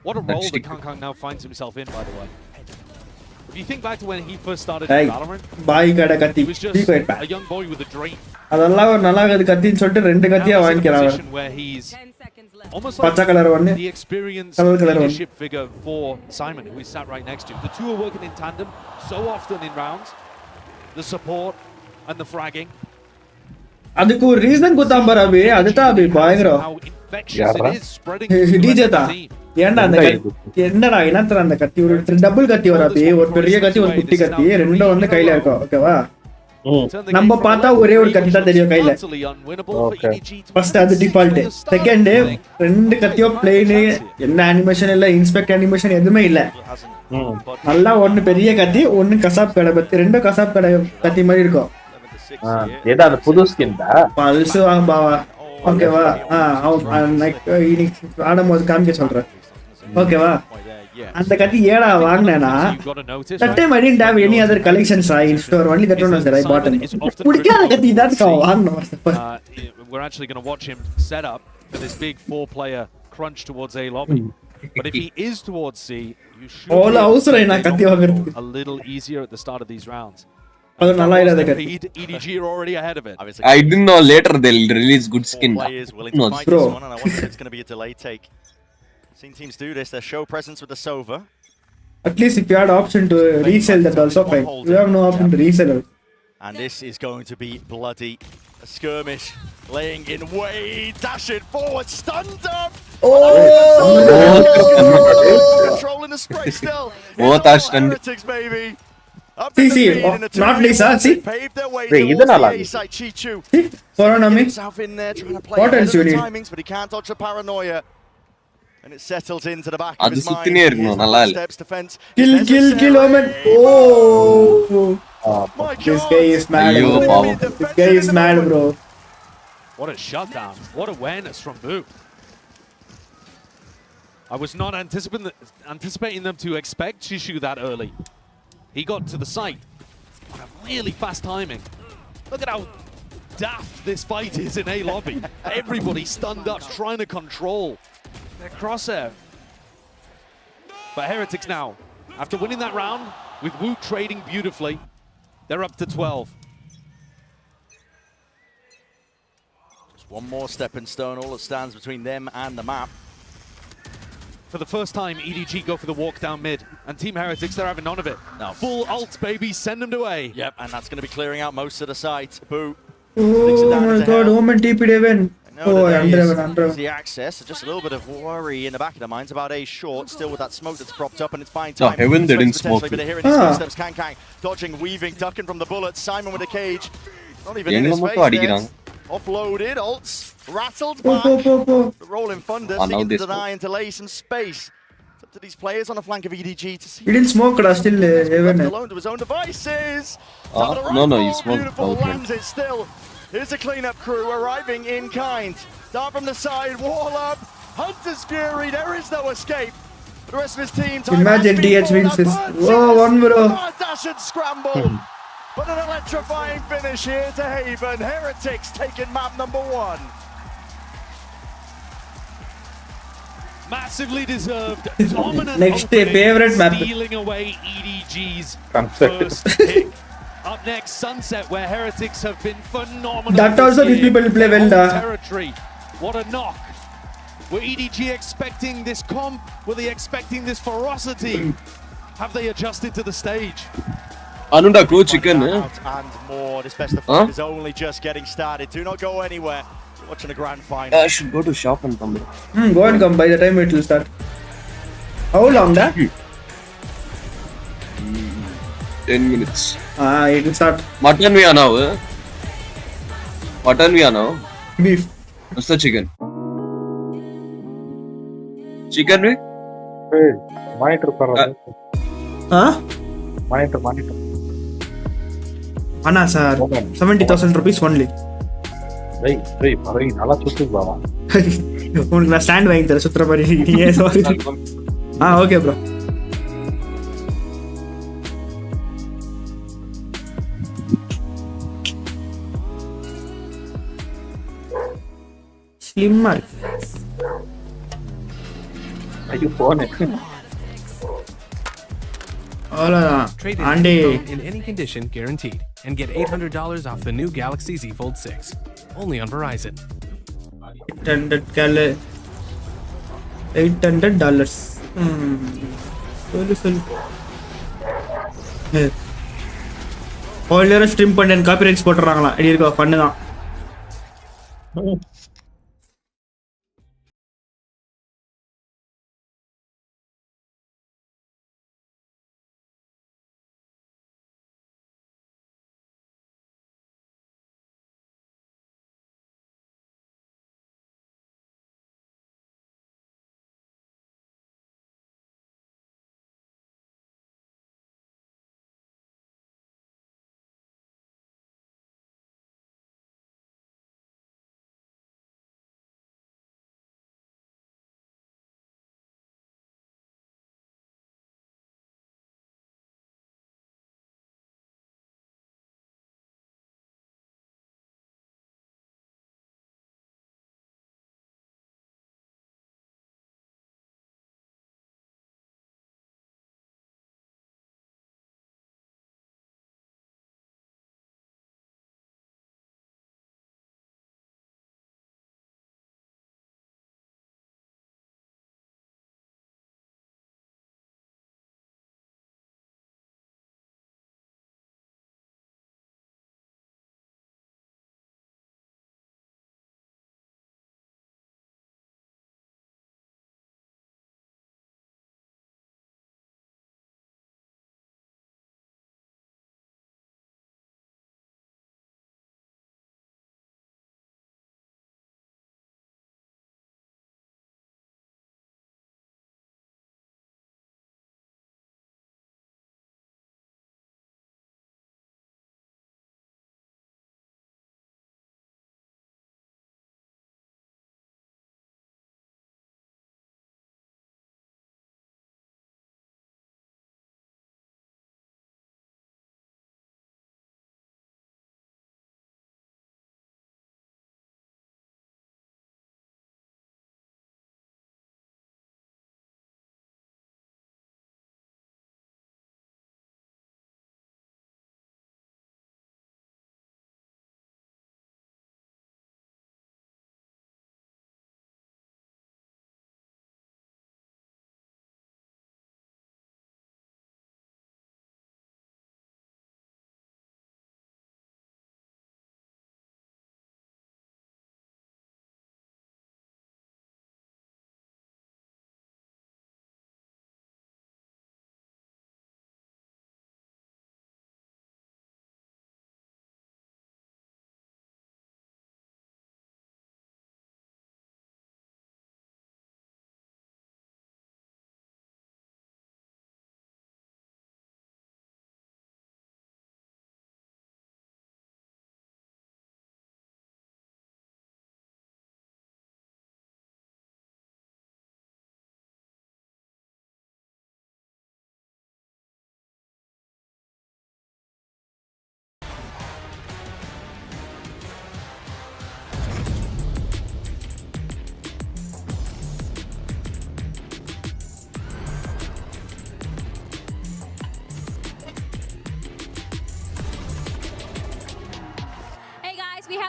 What a role that Kong Kong now finds himself in, by the way. If you think back to when he first started in Valorant, he was just a young boy with a dream.
அதெல்லாம் ஒரு நல்லா கத்தின்னு சொல்லிட்டு ரெண்டு கத்தியா வாங்கிக்கிறாங்க.
Where he's almost like the experienced leadership figure for Simon, who is sat right next to him. The two are working in tandem so often in rounds. The support and the fragging.
அதுக்கு ஒரு reason குத்தாம் பாரு அதுதான் அது பயங்கரம். DJ தான் ஏன்டா அந்த என்னடா என்னத்தற அந்த கத்தி ஒரு டபுள் கத்தி வராது ஒரு பெரிய கத்தி ஒரு குட்டி கத்தி ரெண்டும் வந்து கையில இருக்கும் ஓகேவா நம்ம பார்த்தா ஒரே ஒரு கத்தி தான் தெரியும் கையில ஃபர்ஸ்ட் அது டிஃபால்ட் செகண்ட் ரெண்டு கத்தியோ பிளேன் என்ன அனிமேஷன் இல்ல இன்ஸ்பெக்ட் அனிமேஷன் எதுவுமே இல்ல நல்லா ஒன்னு பெரிய கத்தி ஒன்னு கசாப் கடை பத்தி ரெண்டும் கசாப் கடை கத்தி மாதிரி இருக்கும்
ஏதா அந்த புது ஸ்கின் டா
பல்ஸ் வாங்க பாவா ஓகேவா இன்னைக்கு ஆடும்போது காமிக்க சொல்றேன் ஓகேவா அந்த கத்தி ஏடா வாங்கினேன்னா that time I didn't have any other collections in store only that one was there I bought it பிடிக்காத கத்தி தான் வாங்கணும்
we're actually going to watch him set up for this big 4-player crunch towards A lobby. But if he is towards C, you should be a little easier at the start of these rounds. EDG are already ahead of it.
I didn't know later they'll release good skin.
No, bro. And I wonder if it's going to be a delay take. Seen teams do this, their show presence with the Sova.
At least if you had option to resell that also fine. You have no option to resell it.
And this is going to be bloody. A skirmish laying in way, dash it forward, stunned up. Controlling the spray still.
Both are stunned.
Heretics, baby.
See, not Lisa, see?
Paved their way towards the A side, Chichu.
Follow me.
South in there trying to play
what else you need?
timings, but he can't dodge the paranoia. And it settles into the back of his mind. Steps defense.
Kill, Omen. Oh, my God. This guy is mad, bro. This guy is mad, bro.
What a shutdown. What awareness from Boo. I was not anticipating them to expect Shishu that early. He got to the site. What a really fast timing. Look at how daft this fight is in A lobby. Everybody stunned up, trying to control their crosshair. But Heretics now, after winning that round, with Wu trading beautifully, they're up to 12.
Just one more stepping stone, all that stands between them and the map.
For the first time, EDG go for the walk down mid. And Team Heretics, they're having none of it.
No.
Full ult, baby, send them to A.
Yep, and that's going to be clearing out most of the site. Boo.
Oh my God, Omen TP'd even. Oh, under.
The access, just a little bit of worry in the back of their minds about A short, still with that smoke that's propped up, and it's buying time.
No, Heaven didn't smoke.
But here in his footsteps, Kang, dodging, weaving, ducking from the bullets. Simon with a cage, not even in his face there. Offloaded, ults, rattled back. The rolling thunder, seeking to deny and delay some space. It's up to these players on the flank of EDG to see.
He didn't smoke, still Heaven.
Alone to his own devices.
No, he smoked.
Beautiful, lands it still. Here's a cleanup crew arriving in kind. Dart from the side, wall up. Hunter's Fury, there is no escape. The rest of his team.
Imagine DH wins this. Oh, one bro.
Dash and scramble. But an electrifying finish here to Haven. Heretics taking map number 1.
Massively deserved. Dominant.
Next day, favorite map.
Stealing away EDG's first pick. Up next, Sunset, where Heretics have been phenomenal.
That also these people play well.
Territory. What a knock. Were EDG expecting this comp? Were they expecting this ferocity? Have they adjusted to the stage?
Anunda crew chicken.
And more. This best of five is only just getting started. Do not go anywhere. You're watching the grand final.
I should go to shop and come back.
Go and come by the time it will start. How long that?
10 minutes.
It will start.
Mutton we are now. Mutton we are now.
Beef.
What's the chicken? Chicken we?
Hey, monitor parada.
Huh?
Monitor.
Anna sir, 70,000 rupees only.
Hey, parada nalla suttu baba.
உனக்கு நான் stand வாங்கி தரேன் சுத்துற மாதிரி. ஏன் sorry. Okay bro. ஸ்லிம்மா இருக்கு.
ஐயோ போனே.
Trade in any condition guaranteed and get $800 off the new Galaxy Z Fold 6. Only on Verizon.
$800. Stream பண்ணி காப்பிரைட்ஸ் போட்டுறாங்களா? ஐடி இருக்கா? ஃபன்னு தான்.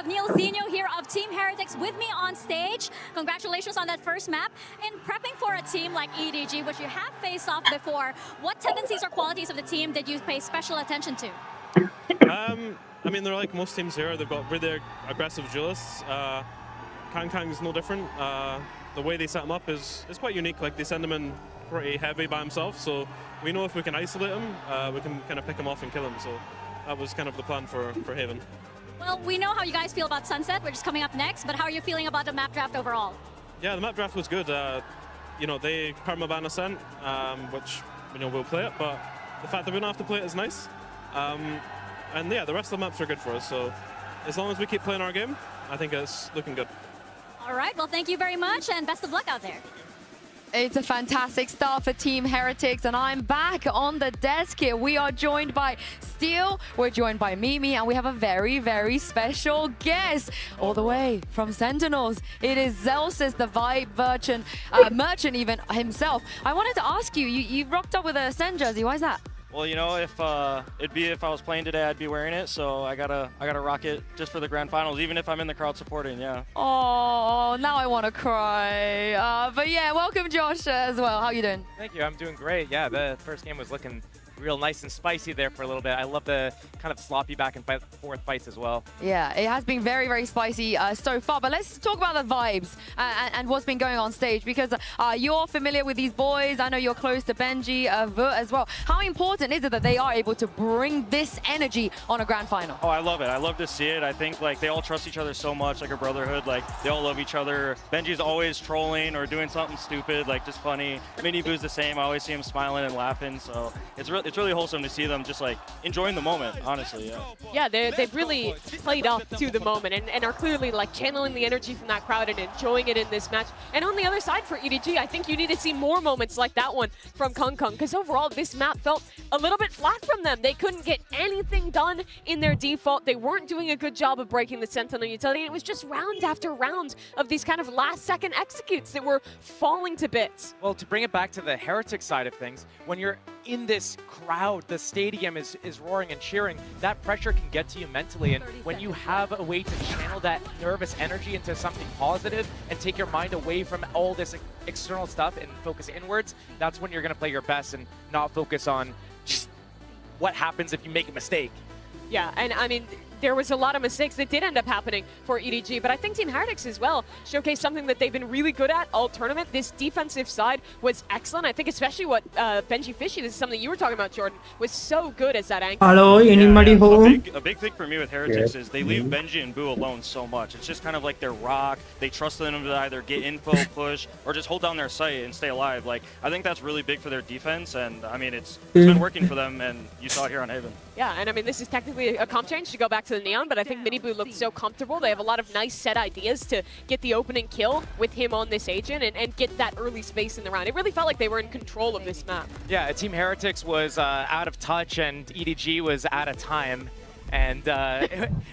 have Neilzinho here of Team Heretics with me on stage. Congratulations on that first map. In prepping for a team like EDG, which you have faced off before, what tendencies or qualities of the team did you pay special attention to?
I mean, they're like most teams here. They've got really aggressive duelists. Kang is no different. The way they set him up is quite unique. Like, they send him in pretty heavy by himself, so we know if we can isolate him, we can kind of pick him off and kill him. So that was kind of the plan for Haven.
Well, we know how you guys feel about Sunset, which is coming up next, but how are you feeling about the map draft overall?
Yeah, the map draft was good. You know, they permaban Ascent, which, you know, we'll play it, but the fact that we don't have to play it is nice. And yeah, the rest of the maps are good for us, so as long as we keep playing our game, I think it's looking good.
All right, well, thank you very much, and best of luck out there.
It's a fantastic start for Team Heretics, and I'm back on the desk here. We are joined by Steel, we're joined by Mimi, and we have a very, very special guest all the way from Sentinels. It is Zelsis, the Vibe merchant even himself. I wanted to ask you, you rocked up with a Sen jersey. Why is that?
Well, you know, if I was playing today, I'd be wearing it. So I gotta rock it just for the grand finals, even if I'm in the crowd supporting. Yeah.
Oh, now I want to cry. But yeah, welcome Josh as well. How you doing?
Thank you. I'm doing great. Yeah, the first game was looking real nice and spicy there for a little bit. I love the kind of sloppy back and forth fights as well.
Yeah, it has been very, very spicy so far. But let's talk about the vibes and what's been going on stage, because you're familiar with these boys. I know you're close to Benji, Vert as well. How important is it that they are able to bring this energy on a grand final?
Oh, I love it. I love to see it. I think like they all trust each other so much, like a brotherhood. Like they all love each other. Benji's always trolling or doing something stupid, like just funny. Mini Boo's the same. I always see him smiling and laughing. So it's really wholesome to see them just like enjoying the moment, honestly.
Yeah, they've really played up to the moment and are clearly like channeling the energy from that crowd and enjoying it in this match. And on the other side for EDG, I think you need to see more moments like that one from Kung, because overall this map felt a little bit flat from them. They couldn't get anything done in their default. They weren't doing a good job of breaking the Sentinel utility, and it was just round after round of these kind of last-second executes that were falling to bits.
Well, to bring it back to the Heretic side of things, when you're in this crowd, the stadium is roaring and cheering, that pressure can get to you mentally, and when you have a way to channel that nervous energy into something positive and take your mind away from all this external stuff and focus inwards, that's when you're going to play your best and not focus on just what happens if you make a mistake.
Yeah, and I mean, there was a lot of mistakes that did end up happening for EDG, but I think Team Heretics as well showcased something that they've been really good at all tournament. This defensive side was excellent. I think especially what Benji Fishy, this is something you were talking about, Jordan, was so good as that anchor.
Hello, anybody home?
A big thing for me with Heretics is they leave Benji and Boo alone so much. It's just kind of like their rock. They trust them to either get info, push, or just hold down their site and stay alive. Like, I think that's really big for their defense, and I mean, it's been working for them, and you saw it here on Haven.
Yeah, and I mean, this is technically a comp change to go back to the Neon, but I think Mini Boo looked so comfortable. They have a lot of nice set ideas to get the opening kill with him on this agent and get that early space in the round. It really felt like they were in control of this map.
Yeah, Team Heretics was out of touch and EDG was out of time. And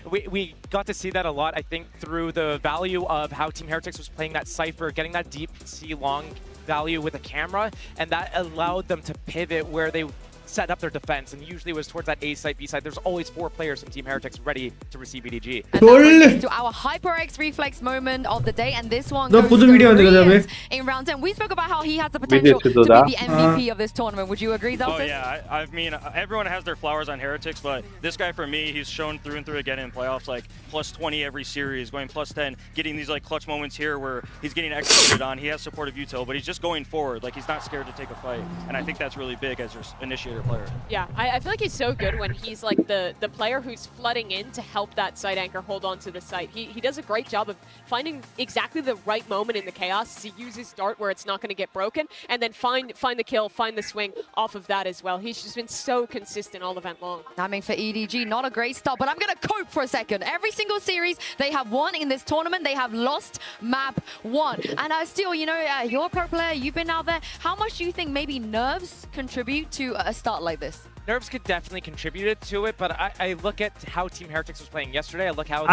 we got to see that a lot, I think, through the value of how Team Heretics was playing that Cypher, getting that deep C-long value with a camera, and that allowed them to pivot where they set up their defense, and usually it was towards that A side, B side. There's always 4 players from Team Heretics ready to receive EDG.
And that brings us to our HyperX reflex moment of the day, and this one goes to Rians in round 10. We spoke about how he has the potential to be the MVP of this tournament. Would you agree, Zelsis?
Oh yeah, I mean, everyone has their flowers on Heretics, but this guy for me, he's shown through and through again in playoffs, like plus 20 every series, going plus 10, getting these like clutch moments here where he's getting executed on. He has supportive util, but he's just going forward. Like, he's not scared to take a fight, and I think that's really big as your initiator player.
Yeah, I feel like he's so good when he's like the player who's flooding in to help that site anchor hold on to the site. He does a great job of finding exactly the right moment in the chaos to use his dart where it's not going to get broken, and then find the kill, find the swing off of that as well. He's just been so consistent all event long.
I mean, for EDG, not a great start, but I'm going to cope for a second. Every single series they have won in this tournament, they have lost map 1. And still, you know, you're a pro player, you've been out there. How much do you think maybe nerves contribute to a start like this?
Nerves could definitely contribute to it, but I look at how Team Heretics was playing yesterday. I look how the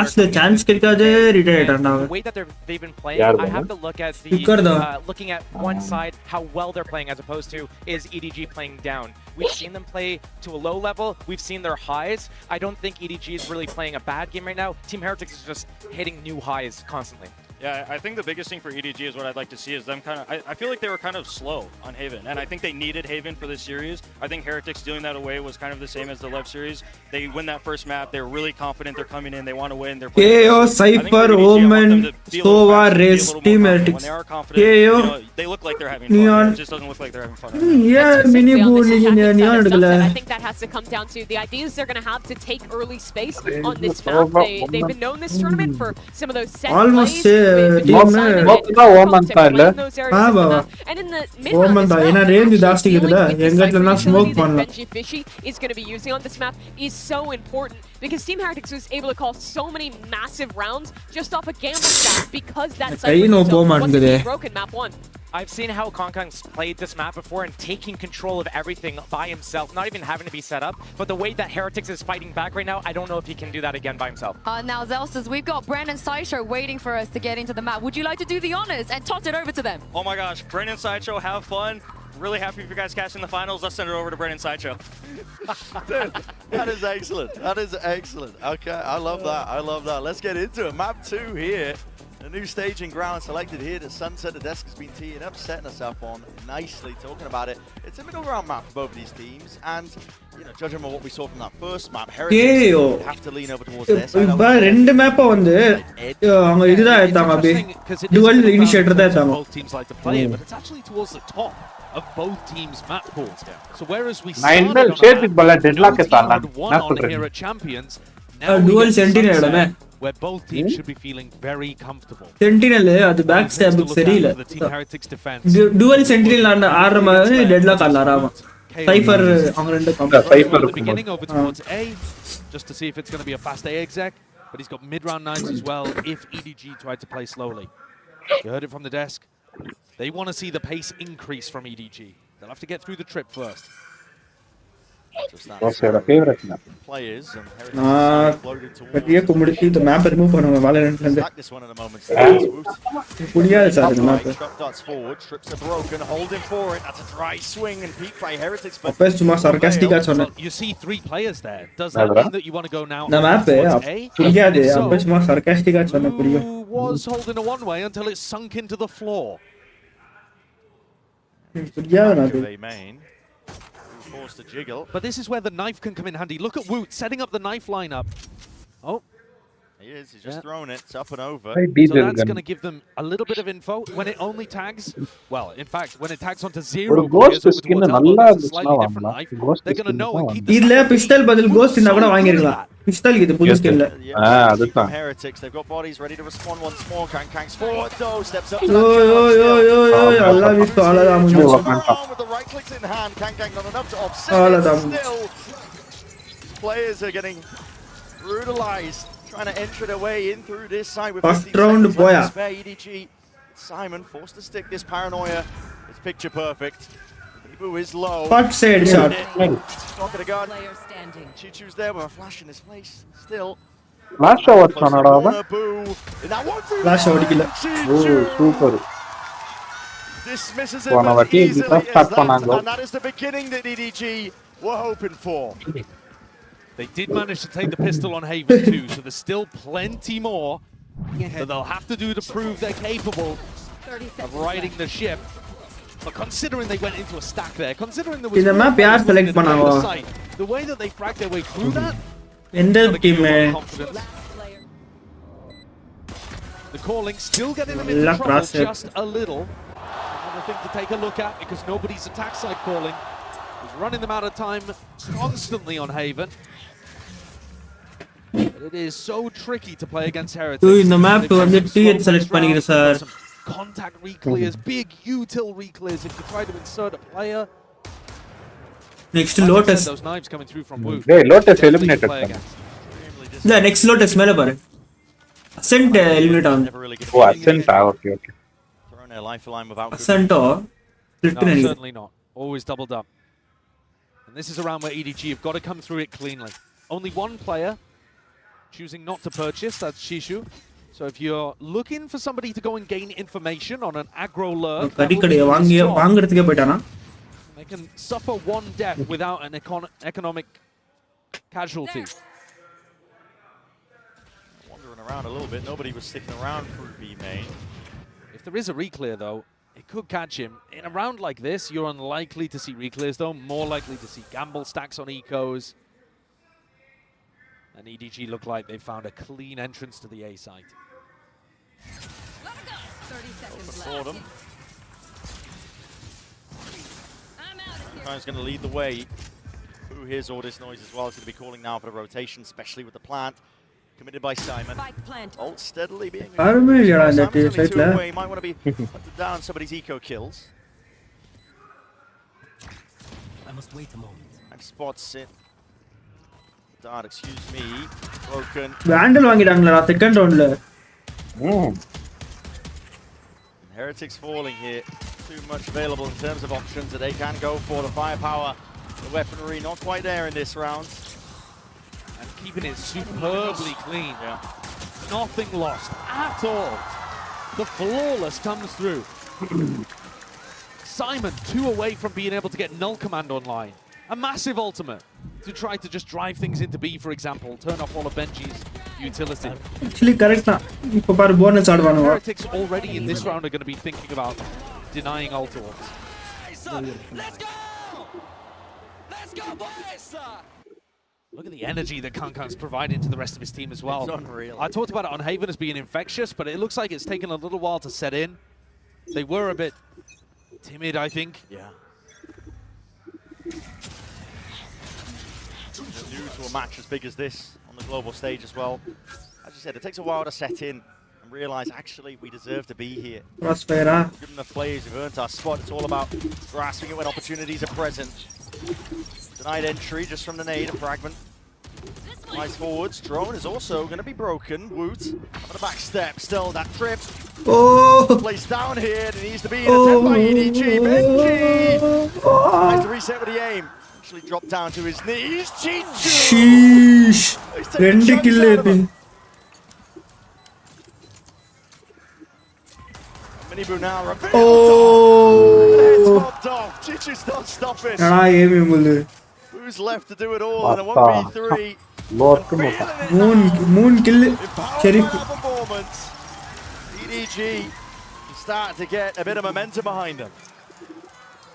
way that they've been playing. I have to look at the looking at one side, how well they're playing, as opposed to is EDG playing down. We've seen them play to a low level. We've seen their highs. I don't think EDG is really playing a bad game right now. Team Heretics is just hitting new highs constantly.
Yeah, I think the biggest thing for EDG is what I'd like to see is them kind of, I feel like they were kind of slow on Haven, and I think they needed Haven for this series. I think Heretics doing that away was kind of the same as the Lev series. They win that first map, they're really confident, they're coming in, they want to win. They're
KO, Cypher, Omen, Sova, Race, Team Heretics.
When they are confident, you know, they look like they're having fun. It just doesn't look like they're having fun.
Yeah, mini
I think that has to come down to the ideas they're going to have to take early space on this map. They've been known this tournament for some of those set
almost
plays.
Oman thailla
And in the mid-round Benji Fishy is going to be using on this map is so important because Team Heretics was able to call so many massive rounds just off a gamble stack because that wasn't broken map 1.
I've seen how Kongkong's played this map before and taking control of everything by himself, not even having to be set up. But the way that Heretics is fighting back right now, I don't know if he can do that again by himself.
Now, Zelsas, we've got Brennan Sideshow waiting for us to get into the map. Would you like to do the honors and toss it over to them?
Oh my gosh, Brennan Sideshow, have fun. Really happy for you guys catching the finals. Let's send it over to Brennan Sideshow.
Dude, that is excellent. That is excellent. Okay, I love that. I love that. Let's get into it. Map 2 here. A new staging ground selected here to Sunset. The desk has been teeing up, setting us up on nicely, talking about it. It's a middle ground map for both of these teams, and you know, judging by what we saw from that first map, Heretics have to lean over towards this.
ரெண்டு மேப்ப வந்து அவங்க இதுதான் எடுத்தாங்க அப்படியே dual initiator தான் எடுத்தாங்க.
Both teams like to play it, but it's actually towards the top of both teams' map pools. So whereas we started on here at Champions, now
dual sentinel
where both teams should be feeling very comfortable.
Sentinel அது back stop சரியில்லை. dual sentinel ஆடுற மாதிரி deadlock ஆடலாமா. Cypher அவங்க ரெண்டு
Cypher beginning over towards A just to see if it's going to be a fast A exec, but he's got mid-round knives as well if EDG tried to play slowly. You heard it from the desk. They want to see the pace increase from EDG. They'll have to get through the trip first.
Players
பெரிய கும்பிடுத்தி இந்த map remove பண்ணுங்க வாலரன்ட்ல இருந்து புரியாது sir இந்த map அப்ப சும்மா சர்காஸ்டிக்கா சொன்னேன்
You see 3 players there. Does that mean that you want to go now?
இந்த மேப் புரியாது அப்ப சும்மா சர்காஸ்டிக்கா சொன்னேன் புரியும்.
Was holding a one way until it sunk into the floor.
புரியாது
forced to jiggle.
But this is where the knife can come in handy. Look at Woot setting up the knife lineup. Oh.
He is. He's just thrown it. It's up and over.
So that's going to give them a little bit of info. When it only tags, well, in fact, when it tags onto 0 players over towards Elbow, it's a slightly different knife. They're going to know and keep
this. Pistol badal ghost inda kuda vaangirukala. Pistol idu pudu skill.
Adutha. Heretics, they've got bodies ready to respond once more. Kang's forward though, steps up.
Allah visto alada mundu.
With the right clicks in hand, Kang not enough to offset. Still, players are getting brutalized. Trying to enter their way in through this side with
first round boya.
EDG Simon forced to stick this paranoia. It's picture perfect. Ibu is low.
But said shot.
Not gonna guard. Chichu's there with a flash in his place. Still.
Flash shot sonada ava.
Flash shot killa.
Oh super.
Dismisses it easily, and that is the beginning that EDG were hoping for.
They did manage to take the pistol on Haven too, so there's still plenty more that they'll have to do to prove they're capable of riding the ship. But considering they went into a stack there, considering there was
in the map yaar select panaanga
the way that they fragged their way through that,
ender team
the calling still getting them into trouble just a little. Another thing to take a look at because nobody's attack side calling is running them out of time constantly on Haven. But it is so tricky to play against Heretics.
So in the map வந்து TH select பண்ணிக்கிறேன் sir.
Contact reclears, big util reclears if you try to insert a player.
Next Lotus.
Those knives coming through from Woot.
Hey, Lotus eliminated.
Yeah, next Lotus மேல பாரு. Ascent eliminate ஆகும்.
Oh, Ascent okay.
Throwing their life line without
Ascent or
split no, certainly not. Always doubled up. And this is around where EDG have got to come through it cleanly. Only one player choosing not to purchase, that's Shishu. So if you're looking for somebody to go and gain information on an aggro lurk, They can suffer one death without an economic casualty.
Wandering around a little bit. Nobody was sticking around through B main.
If there is a reclear, though, it could catch him. In a round like this, you're unlikely to see reclears, though. More likely to see gamble stacks on ecos. And EDG look like they found a clean entrance to the A site.
30 seconds
For them.
left.
Going to lead the way. Who hears all this noise as well? It's going to be calling now for the rotation, especially with the plant. Committed by Simon. Ult steadily being... Simon's only 2 away. Might want to be hunted down some of these eco kills.
I must wait a moment.
And spots it. Dart, excuse me. Broken.
Vandal வாங்கிட்டாங்களா second ரவுண்ட்ல.
Heretics falling here. Too much available in terms of options that they can go for. The firepower, the weaponry, not quite there in this round.
And keeping it superbly clean.
Yeah.
Nothing lost at all. The flawless comes through. Simon 2 away from being able to get null command online. A massive ultimate to try to just drive things into B, for example. Turn off all of Benji's utility.
Actually correct na. இப்போ பாரு bonus ஆடுவானுங்க.
Heretics already in this round are going to be thinking about denying ult ords.
Let's go! Let's go, boys!
Look at the energy that Kankang's providing to the rest of his team as well.
It's unreal.
I talked about it on Haven as being infectious, but it looks like it's taken a little while to set in. They were a bit timid, I think.
Yeah. They're new to a match as big as this on the global stage as well. As you said, it takes a while to set in and realize actually we deserve to be here.
Prospera.
Given enough players who've earned our spot, it's all about grasping it when opportunities are present. Denied entry just from the nade, a fragment. Nice forwards. Drone is also going to be broken. Woot on the back step. Still that trip.
Oh!
Placed down here. It needs to be an attempt by EDG. Benji! Nice to reset with the aim. Actually dropped down to his knees. Chichu!
Sheesh. 2 kill edi.
Minibu now.
Oh!
Head's popped off. Chichu's not stopping.
Nada aim imulu.
Who's left to do it all in a 1v3?
Moon kill. Sheriff.
Performance. EDG start to get a bit of momentum behind them.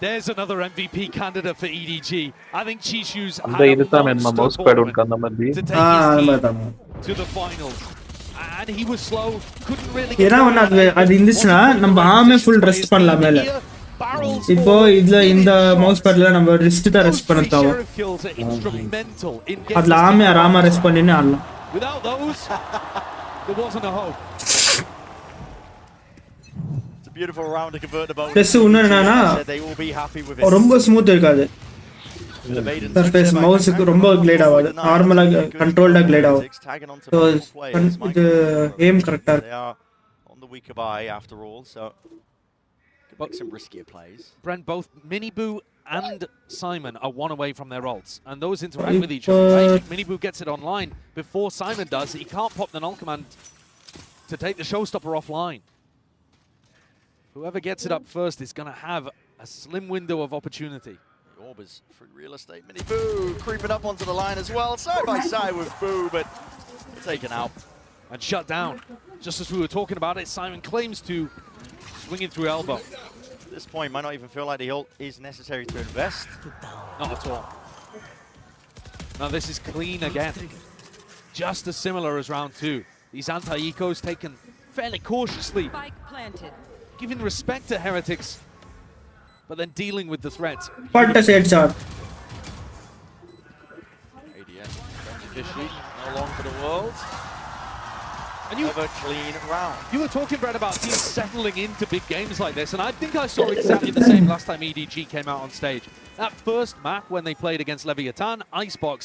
There's another MVP candidate for EDG. I think Chishu's
had a monster tournament
to take his team to the finals. And he was slow, couldn't really get
அது இருந்துச்சுனா நம்ம ஆமே full rest பண்ணலாம் மேல. இப்போ இதுல இந்த mouse பேட்ல நம்ம ரெஸ்ட் தான் ரெஸ்ட் பண்ண தேவை. அதுல ஆமே ஆராமா ரெஸ்ட் பண்ணினே ஆடலாம்.
Without those, there wasn't a hope.
It's a beautiful round to convert the boat.
Plus இன்னும் என்னன்னா
they will be happy with it.
ரொம்ப ஸ்மூத் இருக்காது. சர்ஃபேஸ் மவுஸ்க்கு ரொம்ப கிளைட் ஆகாது. நார்மலா கண்ட்ரோல்டா கிளைட் ஆகும். So இது aim கரெக்ட்டா இருக்கு.
On the weaker eye after all, so could some riskier plays.
Brent, both Minibu and Simon are 1 away from their ults, and those interact with each other. Right? Minibu gets it online before Simon does. He can't pop the null command to take the showstopper offline. Whoever gets it up first is going to have a slim window of opportunity.
The orb is free real estate. Minibu creeping up onto the line as well, side by side with Boo, but taken out
and shut down. Just as we were talking about it, Simon claims to swing it through elbow.
At this point, might not even feel like the ult is necessary to invest.
Not at all. Now this is clean again. Just as similar as round 2. These anti-ecos taken fairly cautiously. Giving respect to Heretics, but then dealing with the threats.
Fantasy headshot.
ADS, Fishy, no long for the world. And you have a clean round.
You were talking, Brett, about teams settling into big games like this, and I think I saw exactly the same last time EDG came out on stage. That first map when they played against Leviathan, Icebox,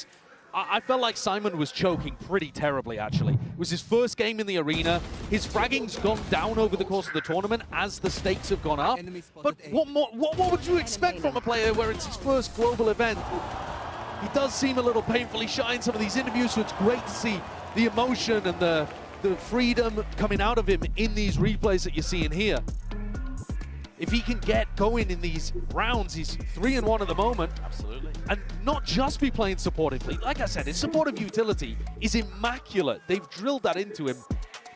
I felt like Simon was choking pretty terribly, actually. It was his first game in the arena. His fragging's gone down over the course of the tournament as the stakes have gone up. But what would you expect from a player where it's his first global event? He does seem a little painfully shy in some of these interviews, so it's great to see the emotion and the freedom coming out of him in these replays that you're seeing here. If he can get going in these rounds, he's 3-1 at the moment.
Absolutely.
And not just be playing supportively. Like I said, his supportive utility is immaculate. They've drilled that into him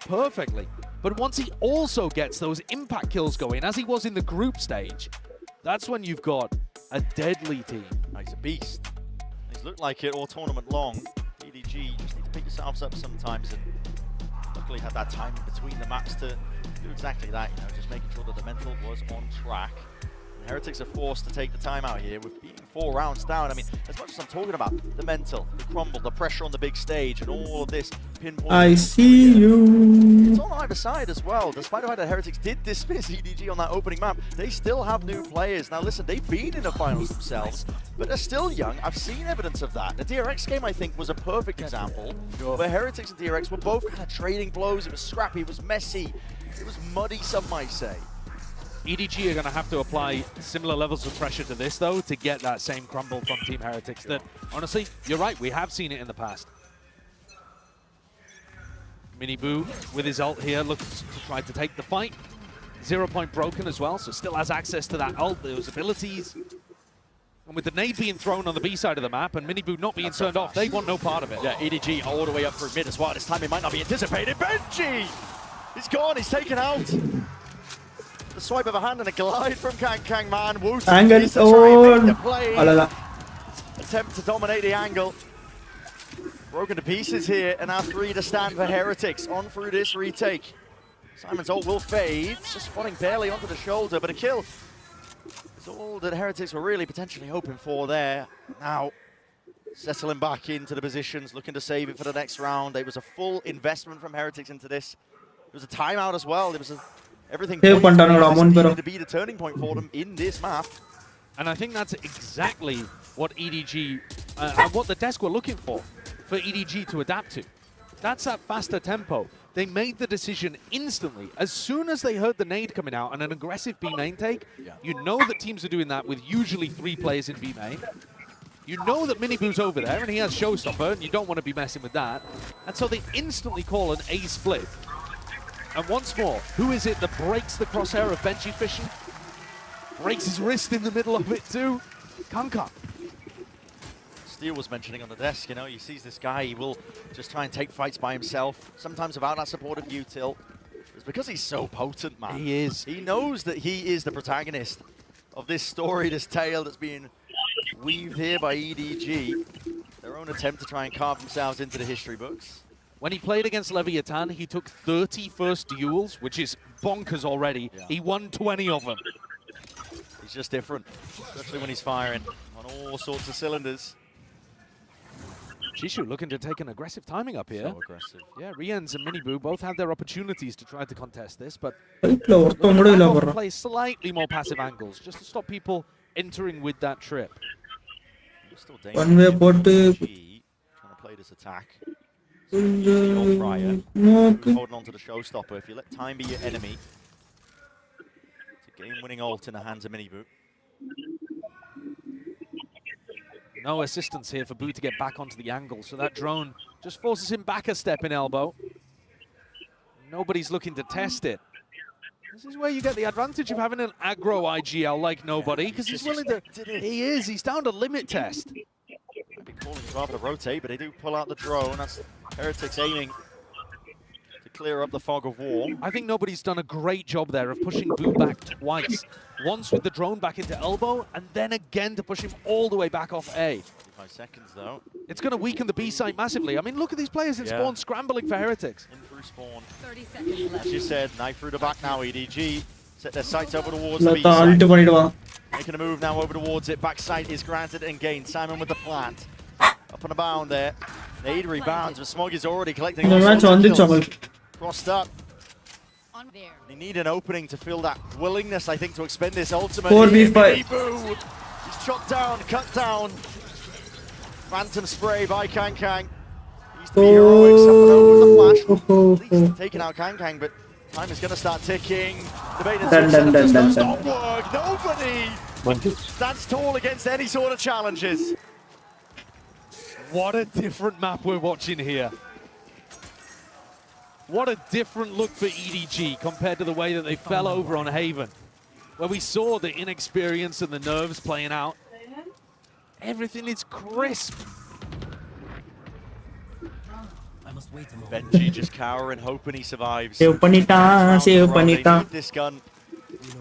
perfectly. But once he also gets those impact kills going, as he was in the group stage, that's when you've got a deadly team.
He's a beast. He's looked like it all tournament long. EDG, you just need to pick yourselves up sometimes, and luckily had that time in between the maps to do exactly that, you know, just making sure that the mental was on track. And Heretics are forced to take the time out here with being 4 rounds down. I mean, as much as I'm talking about the mental, the crumble, the pressure on the big stage, and all of this pinpoint.
I see you.
It's on either side as well. Despite the fact that Heretics did dismiss EDG on that opening map, they still have new players. Now listen, they've been in the finals themselves, but they're still young. I've seen evidence of that. The DRX game, I think, was a perfect example where Heretics and DRX were both kind of trading blows. It was scrappy, it was messy, it was muddy, some might say.
EDG are going to have to apply similar levels of pressure to this, though, to get that same crumble from Team Heretics that, honestly, you're right, we have seen it in the past. Miniboo with his ult here looks to try to take the fight. 0 point broken as well, so still has access to that ult, those abilities. And with the nade being thrown on the B side of the map and Miniboo not being turned off, they want no part of it.
Yeah, EDG all the way up through mid as well. This time it might not be anticipated. Benji! He's gone, he's taken out. The swipe of a hand and a glide from Kang, man. Wu
Angle on.
Attempt to dominate the angle. Broken to pieces here, and now 3 to stand for Heretics on through this retake. Simon's ult will fade, just spotting barely onto the shoulder, but a kill is all that Heretics were really potentially hoping for there. Now, settling back into the positions, looking to save it for the next round. It was a full investment from Heretics into this. It was a timeout as well. It was everything needed to be the turning point for them in this map.
And I think that's exactly what EDG and what the desk were looking for EDG to adapt to. That's that faster tempo. They made the decision instantly. As soon as they heard the nade coming out and an aggressive B main take, you know that teams are doing that with usually 3 players in B main. You know that Miniboo's over there and he has Showstopper, and you don't want to be messing with that. And so they instantly call an A split. And once more, who is it that breaks the crosshair of Benji Fishy? Breaks his wrist in the middle of it too? Kanka.
Steel was mentioning on the desk, you know, he sees this guy, he will just try and take fights by himself, sometimes without that supportive util. It's because he's so potent, man.
He is.
He knows that he is the protagonist of this story, this tale that's being weaved here by EDG. Their own attempt to try and carve themselves into the history books.
When he played against Leviathan, he took 30 first duels, which is bonkers already. Yeah. He won 20 of them.
He's just different, especially when he's firing on all sorts of cylinders.
Jishu looking to take an aggressive timing up here.
So aggressive.
Yeah, Riens and Miniboo both had their opportunities to try to contest this, but play slightly more passive angles just to stop people entering with that trip.
Still dangerous. Trying to play this attack. Prior, holding on to the showstopper. If you let time be your enemy, it's a game-winning ult in the hands of Miniboo.
No assistance here for Boo to get back onto the angle, so that drone just forces him back a step in elbow. Nobody's looking to test it. This is where you get the advantage of having an aggro IGL like nobody, because he's willing to... He's down to limit test.
Might be calling rather to rotate, but they do pull out the drone. That's Heretics aiming to clear up the fog of war.
I think nobody's done a great job there of pushing Boo back twice. Once with the drone back into elbow, and then again to push him all the way back off A.
5 seconds, though.
It's going to weaken the B site massively. I mean, look at these players in spawn scrambling for Heretics.
In through spawn. 30 seconds left. As you said, knife through the back now, EDG. Set their sights over towards the B site. Making a move now over towards it. Back sight is granted and gained. Simon with the plant. Up on the bound there. Nade rebounds, but Smog is already collecting kills. Crossed up. They need an opening to feel that willingness, I think, to expend this ultimate.
4v5.
He's chopped down, cut down. Phantom spray by Kang. He's the heroic with the flash. At least taking out Kang, but time is going to start ticking. Debating does not work. Nobody stands tall against any sort of challenges.
What a different map we're watching here. What a different look for EDG compared to the way that they fell over on Haven. where we saw the inexperience and the nerves playing out. Everything is crisp.
Benji just cowering, hoping he survives.
Save Panita, save Panita.
They need this gun.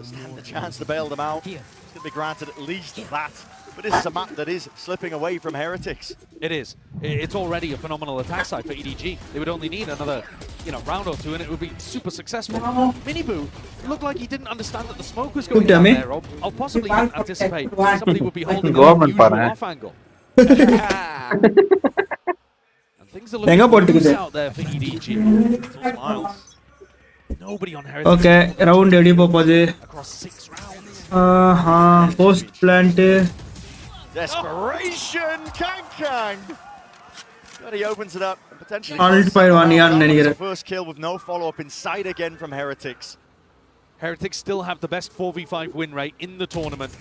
Stand the chance to bail them out. It's going to be granted at least that. But this is a map that is slipping away from Heretics.
It is. It's already a phenomenal attack side for EDG. They would only need another, round or two, and it would be super successful. Miniboo looked like he didn't understand that the smoke was going down there. I'll possibly anticipate somebody would be holding an unusual off angle. And things are looking loose out there for EDG. Smiles. Nobody on Heretics.
Okay, round ready popode.
Across 6 rounds.
Post plant.
Desperation, Kang. But he opens it up and potentially
First
kill with no follow-up inside again from Heretics.
Heretics still have the best 4v5 win rate in the tournament.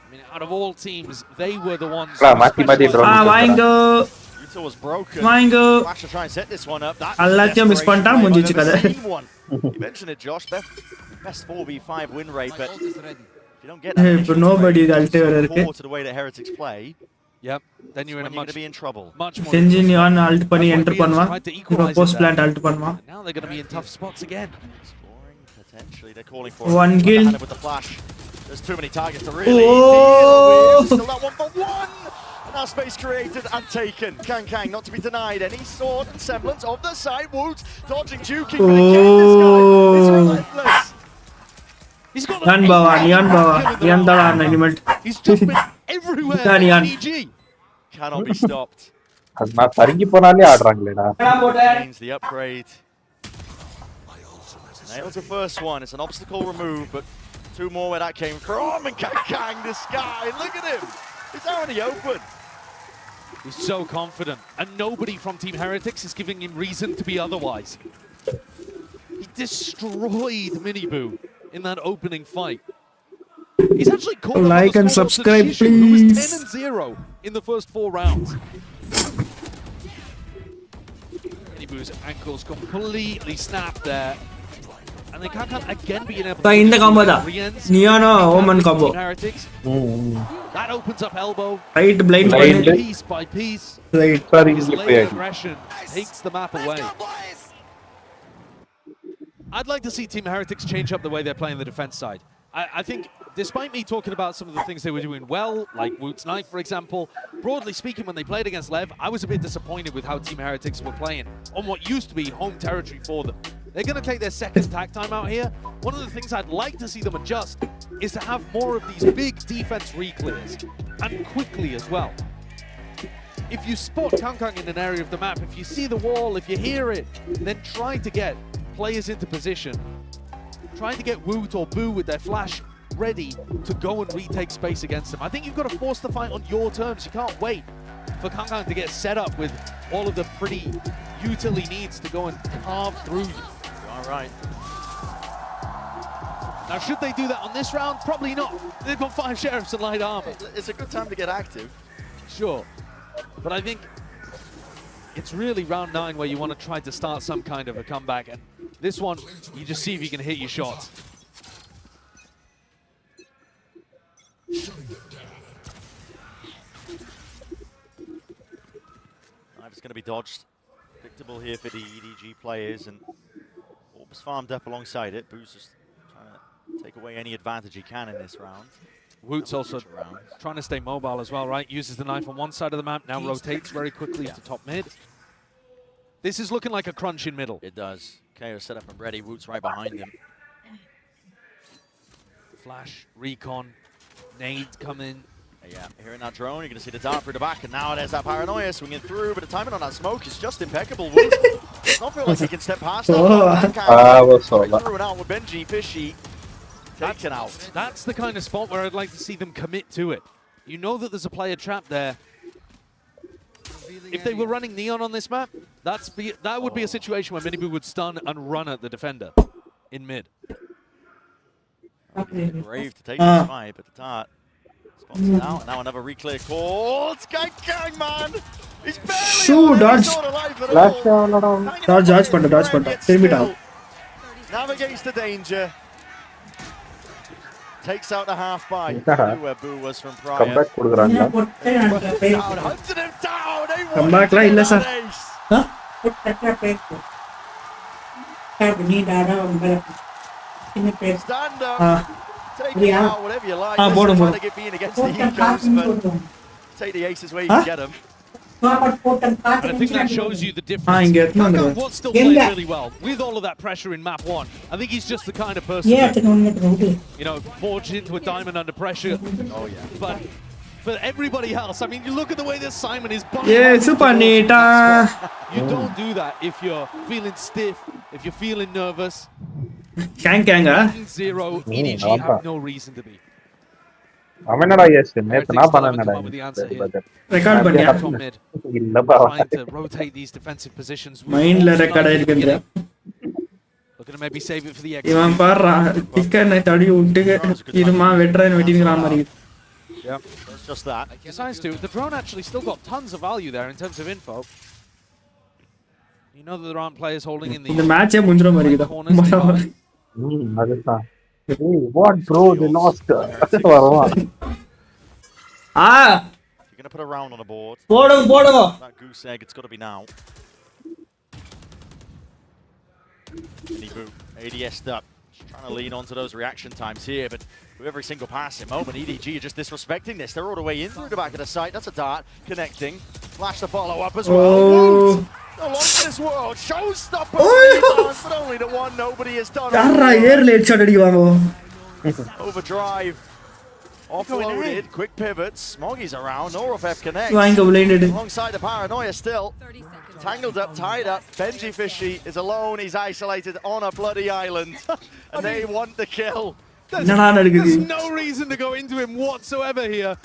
I mean, out of all teams, they were the ones.
Mango.
Utah was broken.
Mango.
Flash to try and set this one up.
Allathiyum miss panna munjichu kada.
You mentioned it, Josh. Best 4v5 win rate, but if you don't get that,
nobody is
to the way that Heretics play.
Yep, then you're
going to be in trouble.
Much more.
Tenjin yon alt pani enter panwa. Post plant alt panwa.
Now they're going to be in tough spots again.
Exploring potentially. They're calling for
one kill
with the flash. There's too many targets to really deal with. Still that 1 for 1. Now space created and taken. Kang not to be denied any sort and semblance of the side. Woot dodging, juking, but again this guy is relentless.
He's got
Yan bawa, element.
He's just been everywhere. EDG
cannot be stopped. Gains the upgrade. Nails the first one. It's an obstacle removed, but 2 more where that came from. And Kang this guy. Look at him. He's out in the open.
He's so confident, and nobody from Team Heretics is giving him reason to be otherwise. He destroyed Miniboo in that opening fight. He's actually called
like and subscribe,
please. Who was 10-0 in the first 4 rounds. Miniboo's ankles completely snapped there. And they can't again be able to
in the combo da. Neon Omen combo.
That opens up elbow.
Right blind
piece by piece.
Right.
His late aggression takes the map away. I'd like to see Team Heretics change up the way they're playing the defense side. I think, despite me talking about some of the things they were doing well, like Woot's knife, for example, broadly speaking, when they played against Lev, I was a bit disappointed with how Team Heretics were playing on what used to be home territory for them. They're going to take their second attack time out here. One of the things I'd like to see them adjust is to have more of these big defense re-clears, and quickly as well. If you spot Kang in an area of the map, if you see the wall, if you hear it, then try to get players into position. Trying to get Woot or Boo with their flash ready to go and retake space against them. I think you've got to force the fight on your terms. You can't wait for Kang to get set up with all of the pretty util he needs to go and carve through you.
All right.
Now, should they do that on this round? Probably not. They've got 5 sheriffs and light armor.
It's a good time to get active.
Sure. But I think it's really round 9 where you want to try to start some kind of a comeback. And this one, you just see if you can hit your shots.
It's going to be dodged. Predictable here for the EDG players, and Orb's farmed up alongside it. Boo's just trying to take away any advantage he can in this round.
Woot's also trying to stay mobile as well, right? Uses the knife on one side of the map, now rotates very quickly to top mid. This is looking like a crunch in middle.
It does. KO set up and ready. Woot's right behind him.
Flash, recon, nade coming.
Yeah, here in that drone, you're going to see the dart through the back, and now there's that paranoia swinging through, but the timing on that smoke is just impeccable. Woot does not feel like he can step past that. Through and out with Benji Fishy taken out.
That's the kind of spot where I'd like to see them commit to it. You know that there's a player trap there. If they were running Neon on this map, that would be a situation where Miniboo would stun and run at the defender in mid.
Brave to take this fight, but the dart spots it out. Now another re-clear call. It's Kang, man! He's barely
dodge. Dodge
panta.
Turn it out.
Navigates the danger. takes out the half buy. Knew where Boo was from prior.
Comeback கொடுக்குறாங்க.
Hunted him down. They
Comeback la illa sir. Huh?
Stand up. Take it out, whatever you like.
Trying
to get being against the egos, but take the aces where you can get them.
And I think that shows you the difference. Kangkang was still playing really well with all of that pressure in map 1. I think he's just the kind of person that, you know, forged into a diamond under pressure.
Oh yeah.
But for everybody else, I mean, you look at the way that Simon is.
Yeah, super neat.
You don't do that if you're feeling stiff, if you're feeling nervous.
Kangkang,
0, EDG have no reason to be.
அவனடா எஸ் நேத்து நான் பண்ணனடா
record பண்ணியா
இல்லப்பா
trying to rotate these defensive positions.
மைண்ட்ல record ஆயிருக்குன்ற
Looking to maybe save it for the exit.
இவன் பாறா டிக்கனை தடி விட்டு இருமா வெட்றேன்னு வெட்டிங்கற மாதிரி.
Yep, that's just that.
Besides too, the drone actually still got tons of value there in terms of info. You know that there aren't players holding in the
இந்த மேட்சே முடிஞ்சற மாதிரி இருக்குடா.
அதுதான். Hey, what bro? They lost.
You're gonna put a round on the board.
போடுங்க.
That goose egg, it's got to be now. Mini boot, ADS'd up. Just trying to lean onto those reaction times here, but with every single passing moment, EDG are just disrespecting this. They're all the way in through the back of the site. That's a dart connecting. Flash the follow up as well.
Oh.
No longer in this world. Showstopper. But only the one nobody has done.
யாரா ஏர்ல headshot அடிக்குவாங்க.
Overdrive. Offloaded. Quick pivots. Smoggy's around. Norofef connects.
வாங்க blinded.
Alongside the paranoia still. Tangled up, tied up. Benji Fishy is alone. He's isolated on a bloody island. And they want the kill.
There's no reason to go into him whatsoever here.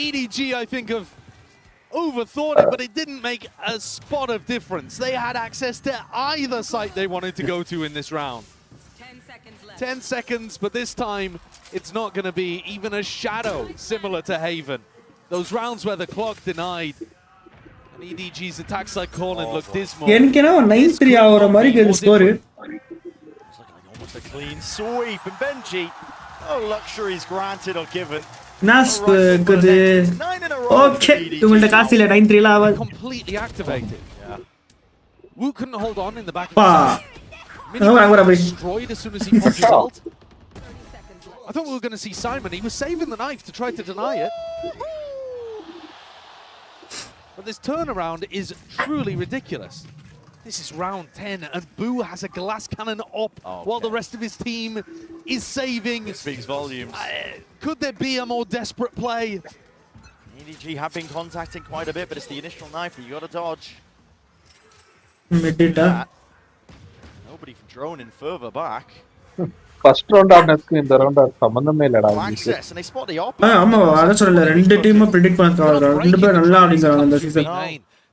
EDG, I think, have overthought it, but it didn't make a spot of difference. They had access to either site they wanted to go to in this round.
10 seconds left.
10 seconds, but this time it's not going to be even a shadow similar to Haven. Those rounds where the clock denied and EDG's attacks like Colin looked dismal.
எனக்குனா 9-3 ஆவற மாதிரி இருக்கு score.
Almost a clean sweep, and Benji, no luxuries granted or given.
Nice, good. Okay, இவங்கள்ட்ட காசு இல்ல 9-3 ல ஆவ.
Completely activated.
Yeah.
Wu couldn't hold on in the back. Destroyed as soon as he popped his ult. I thought we were going to see Simon. He was saving the knife to try to deny it. But this turnaround is truly ridiculous. This is round 10, and Boo has a glass cannon up while the rest of his team is saving.
It speaks volumes.
Could there be a more desperate play?
EDG have been contacting quite a bit, but it's the initial knife that you got to dodge. Nobody from droning further back.
First round ஆனதுக்கு இந்த round சம்பந்தமே இல்லடா.
Access, and they spot the op.
ஆமா அத சொல்லல ரெண்டு team predict பண்ணாங்க. ரெண்டு பேர் நல்லா ஆடிங்கறாங்க இந்த season.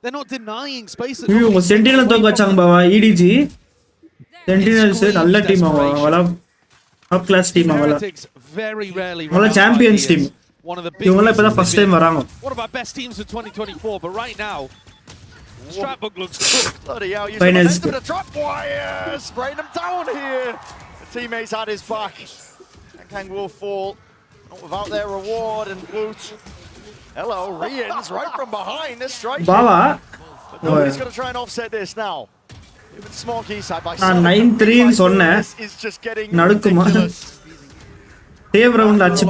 They're not denying space.
இவங்க சென்டினல் தோக்க வச்சாங்க பாவா EDG. சென்டினல்ஸ் நல்ல டீம் அவங்கள டாப் கிளாஸ் டீம் அவங்கள. அவங்கள சாம்பியன்ஸ் டீம். இவங்கள இப்ப தான் ஃபர்ஸ்ட் டைம் வராங்க.
One of our best teams of 2024, but right now Strapbook looks cooked.
Bloody hell, using the momentum to drop wire, spraying them down here. The teammates had his back. Kang will fall, not without their reward and loot. Hello, Rians right from behind this strike.
Baba.
But nobody's going to try and offset this now. Even Smokey side by side.
9-3 ன்னு சொன்னேன்.
Is just getting
நடுக்குமா. Save round அச்சு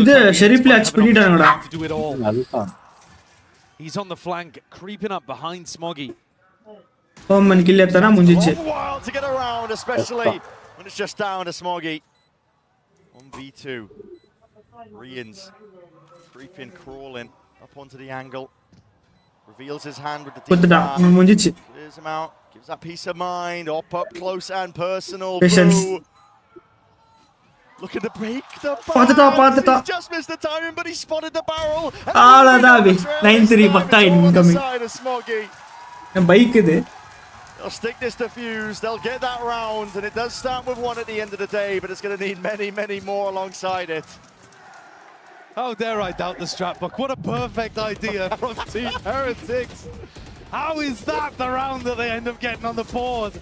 இது ஷெரீப்ல அச்சு பண்ணிட்டாங்கடா.
He's on the flank, creeping up behind Smoggy.
Omen kill ettana munjichu.
To get around, especially when it's just down to Smoggy. 1v2. Rians creeping, crawling up onto the angle. Reveals his hand with the deep
munjichu.
Clears him out, gives that peace of mind. Up close and personal.
Patience.
Look at the break. The just missed the timing, but he spotted the barrel.
Davi 9-3 pakka incoming. Bike idu.
They'll stick this to fuse, they'll get that round, and it does start with one at the end of the day, but it's going to need many, many more alongside it.
How dare I doubt the Strapbook? What a perfect idea from Team Heretics. How is that the round that they end up getting on the board?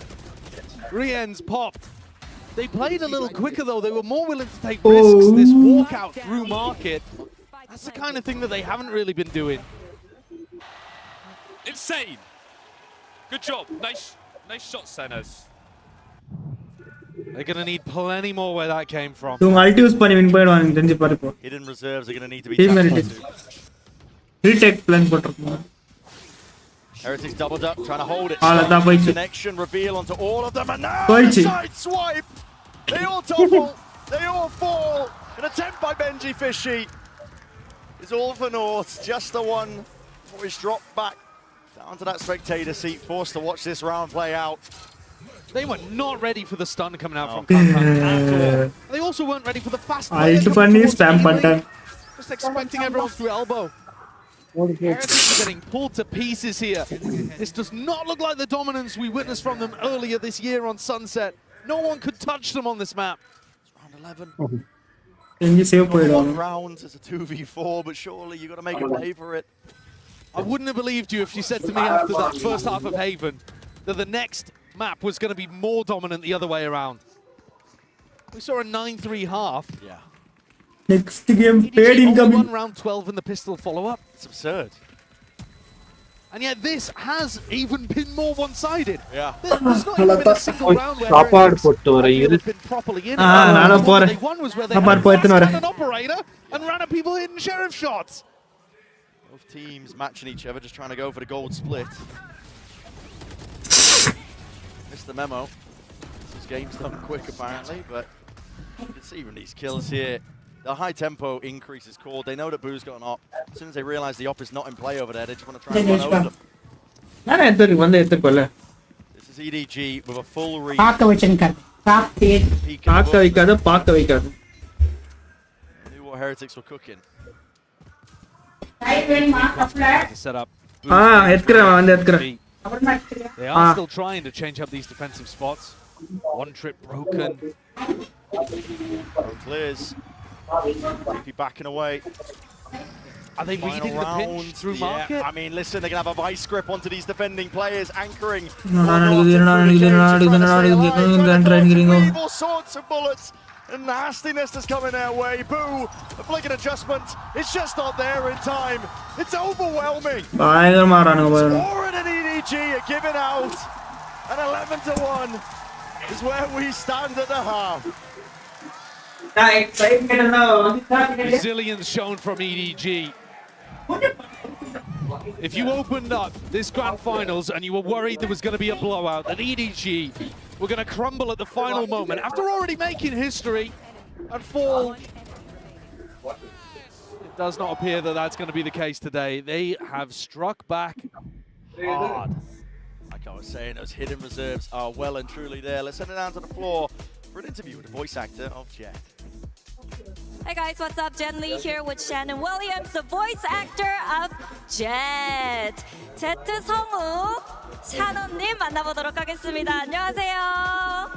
Rien's popped. They played a little quicker though. They were more willing to take risks. This walkout through market. That's the kind of thing that they haven't really been doing.
Insane. Good job. Nice shot, Senas.
They're going to need plenty more where that came from.
Hidden reserves are going to need to be tapped into.
Retake plan potrukku.
Heretics doubled up, trying to hold it. Connection reveal onto all of them, and now side swipe. They all topple, they all fall. An attempt by Benji Fishy is all for North. Just the one is dropped back down to that spectator seat, forced to watch this round play out.
They were not ready for the stun coming out from Kankan at all. They also weren't ready for the fast play. Just expecting everyone to elbow. Heretics are getting pulled to pieces here. This does not look like the dominance we witnessed from them earlier this year on Sunset. No one could touch them on this map. It's round 11.
One round is a 2v4, but surely you got to make a play for it.
I wouldn't have believed you if you said to me after that first half of Haven that the next map was going to be more dominant the other way around. We saw a 9-3 half.
Yeah.
Next game, paid incoming.
Round 12 in the pistol follow-up.
It's absurd.
And yet this has even been more one-sided.
Yeah.
There's not even been a single round where they've been properly in. The one was where they had an operator and random people hitting sheriff shots.
Both teams matching each other, just trying to go for the gold split. Missed the memo. This game's done quick apparently, but you can see from these kills here, the high tempo increase is called. They know that Boo's got an op. As soon as they realize the op is not in play over there, they just want to try and run over them. This is EDG with a full read. Knew what Heretics were cooking.
Set up. They are still trying to change up these defensive spots. One trip broken.
Clears. Creepy backing away.
Are they reading the pinch through market?
Yeah, I mean, listen, they're going to have a vice grip onto these defending players, anchoring. All sorts of bullets and nastiness that's coming their way. Boo, a flicking adjustment. It's just not there in time. It's overwhelming. Warren and EDG are giving out. And 11-1 is where we stand at the half.
Resilience shown from EDG. If you opened up this grand finals and you were worried there was going to be a blowout, that EDG were going to crumble at the final moment after already making history and fall, it does not appear that that's going to be the case today. They have struck back hard.
Like I was saying, those hidden reserves are well and truly there. Let's send it down to the floor for an interview with the voice actor of Jet.
Hey guys, what's up? Jen Lee here with Shannon Williams, the voice actor of Jet. 제트 성우 샤넌님 만나보도록 하겠습니다. 안녕하세요.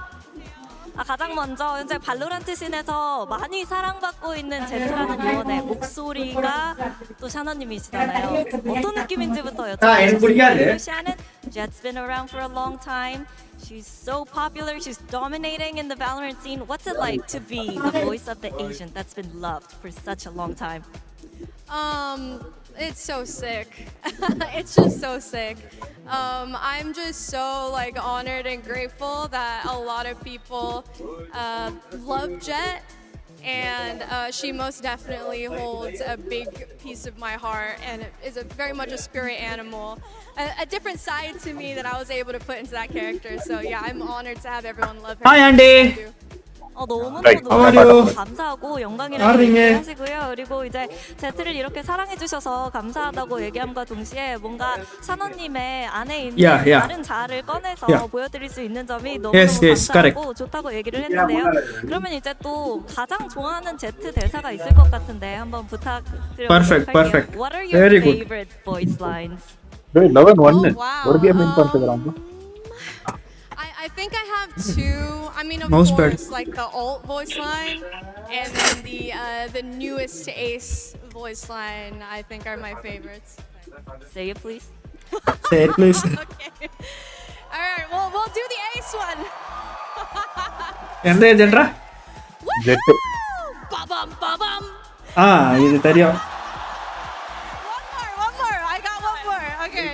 가장 먼저 현재 발로란트 씬에서 많이 사랑받고 있는 제트라는 요원의 목소리가 또 샤넌님이시잖아요. 어떤 느낌인지부터 여쭤보겠습니다. Shannon, Jet's been around for a long time. She's so popular, she's dominating in the Valorant scene. What's it like to be the voice of the agent that's been loved for such a long time?
It's so sick. It's just so sick. I'm just so honored and grateful that a lot of people love Jet, and she most definitely holds a big piece of my heart and is very much a spirit animal. A different side to me that I was able to put into that character. So yeah, I'm honored to have everyone love her.
Hi Andy.
너무너무 감사하고 영광이라고 얘기하시고요. 그리고 이제 제트를 이렇게 사랑해주셔서 감사하다고 얘기함과 동시에 뭔가 샤넌님의 안에 있는 다른 자아를 꺼내서 보여드릴 수 있는 점이 너무너무 감사하고 좋다고 얘기를 했는데요. 그러면 이제 또 가장 좋아하는 제트 대사가 있을 것 같은데 한번 부탁드려보도록 할게요.
Perfect.
What are your favorite voice lines?
I think I have two. I mean, of course, the ult voice line, and then the newest Ace voice line, I think are my favorites.
Say it, please.
Say it, please.
Okay. All right, well, we'll do the Ace one.
எந்த ஏஜென்ட்ரா?
Jet.
இது தெரியும்.
One more. I got one more. Okay.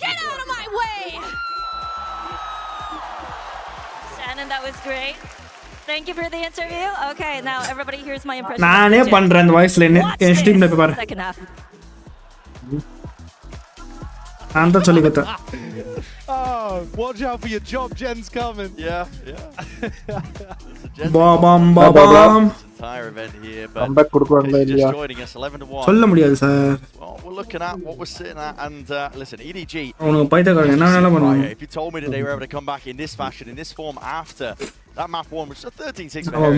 Get out of my way.
Shannon, that was great. Thank you for the interview. Okay, now everybody here's my impression.
நானே பண்றேன் அந்த வாய்ஸ்ல என்ன ஸ்ட்ரீம்ல போய் பாரு.
Second half.
நான் தான் சொல்லி கொடுத்தேன்.
Oh, watch out for your job, Jen's coming.
Yeah.
Bam.
Entire event here, but
comeback கொடுக்கறாங்களா இல்லையா?
just joining us 11-1.
சொல்ல முடியாது sir.
Well, we're looking at what we're sitting at, and listen, EDG.
அவனுக்கு பைத்தியக்காரன் என்ன வேணாலும் பண்ணுவாங்க.
If you told me that they were able to come back in this fashion, in this form after that map one, which is a 13-6.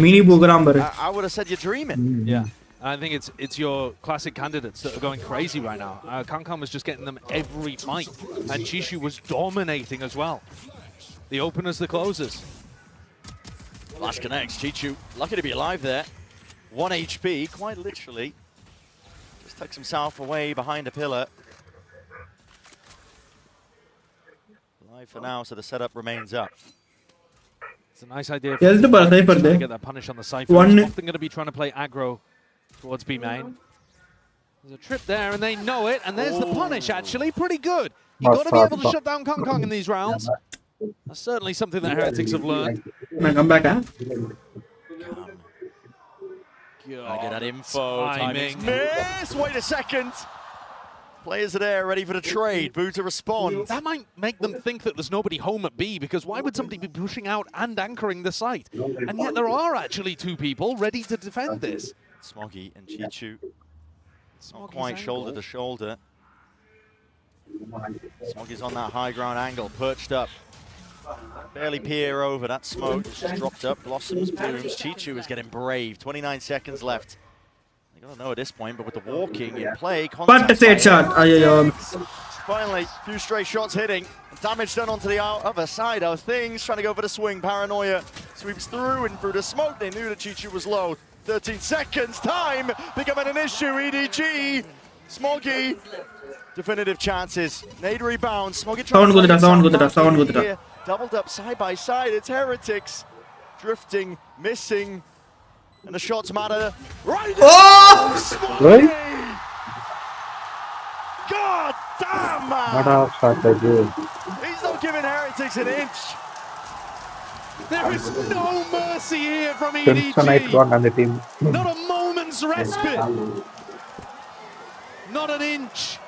Mini program பாரு.
I would have said you're dreaming.
Yeah. I think it's your classic candidates that are going crazy right now. Kankan was just getting them every fight, and Chishu was dominating as well. The openers, the closers.
Flash connects. Chichu, lucky to be alive there. 1 HP, quite literally. Just takes himself away behind a pillar. Alive for now, so the setup remains up.
It's a nice idea.
To
get that punish on the Cypher. He's often going to be trying to play aggro towards B main. There's a trip there, and they know it, and there's the punish, actually. Pretty good. You've got to be able to shut down Kong in these rounds. That's certainly something that Heretics have learned.
Come back, huh?
I get that info. Timing. Miss! Wait a second. Players are there, ready for the trade. Boo to respond.
That might make them think that there's nobody home at B, because why would somebody be pushing out and anchoring the site? And yet there are actually two people ready to defend this.
Smoggy and Chichu. Not quite shoulder to shoulder. Smoggy's on that high ground angle, perched up. Barely peer over, that smoke just dropped up, blossoms, blooms. Chichu is getting brave, 29 seconds left. They gotta know at this point, but with the walking in play, finally, a few stray shots hitting. Damage done onto the other side of things, trying to go for the swing. Paranoia sweeps through and through the smoke. They knew that Chichu was low. 13 seconds, time becoming an issue. EDG, Smoggy, definitive chances. Nade rebound, Smoggy trying to play doubled up side by side. It's Heretics drifting, missing, and the shots matter. Right! Smoggy! God damn, man! He's not giving Heretics an inch.
There is no mercy here from EDG. Not a moment's respite. Not an inch.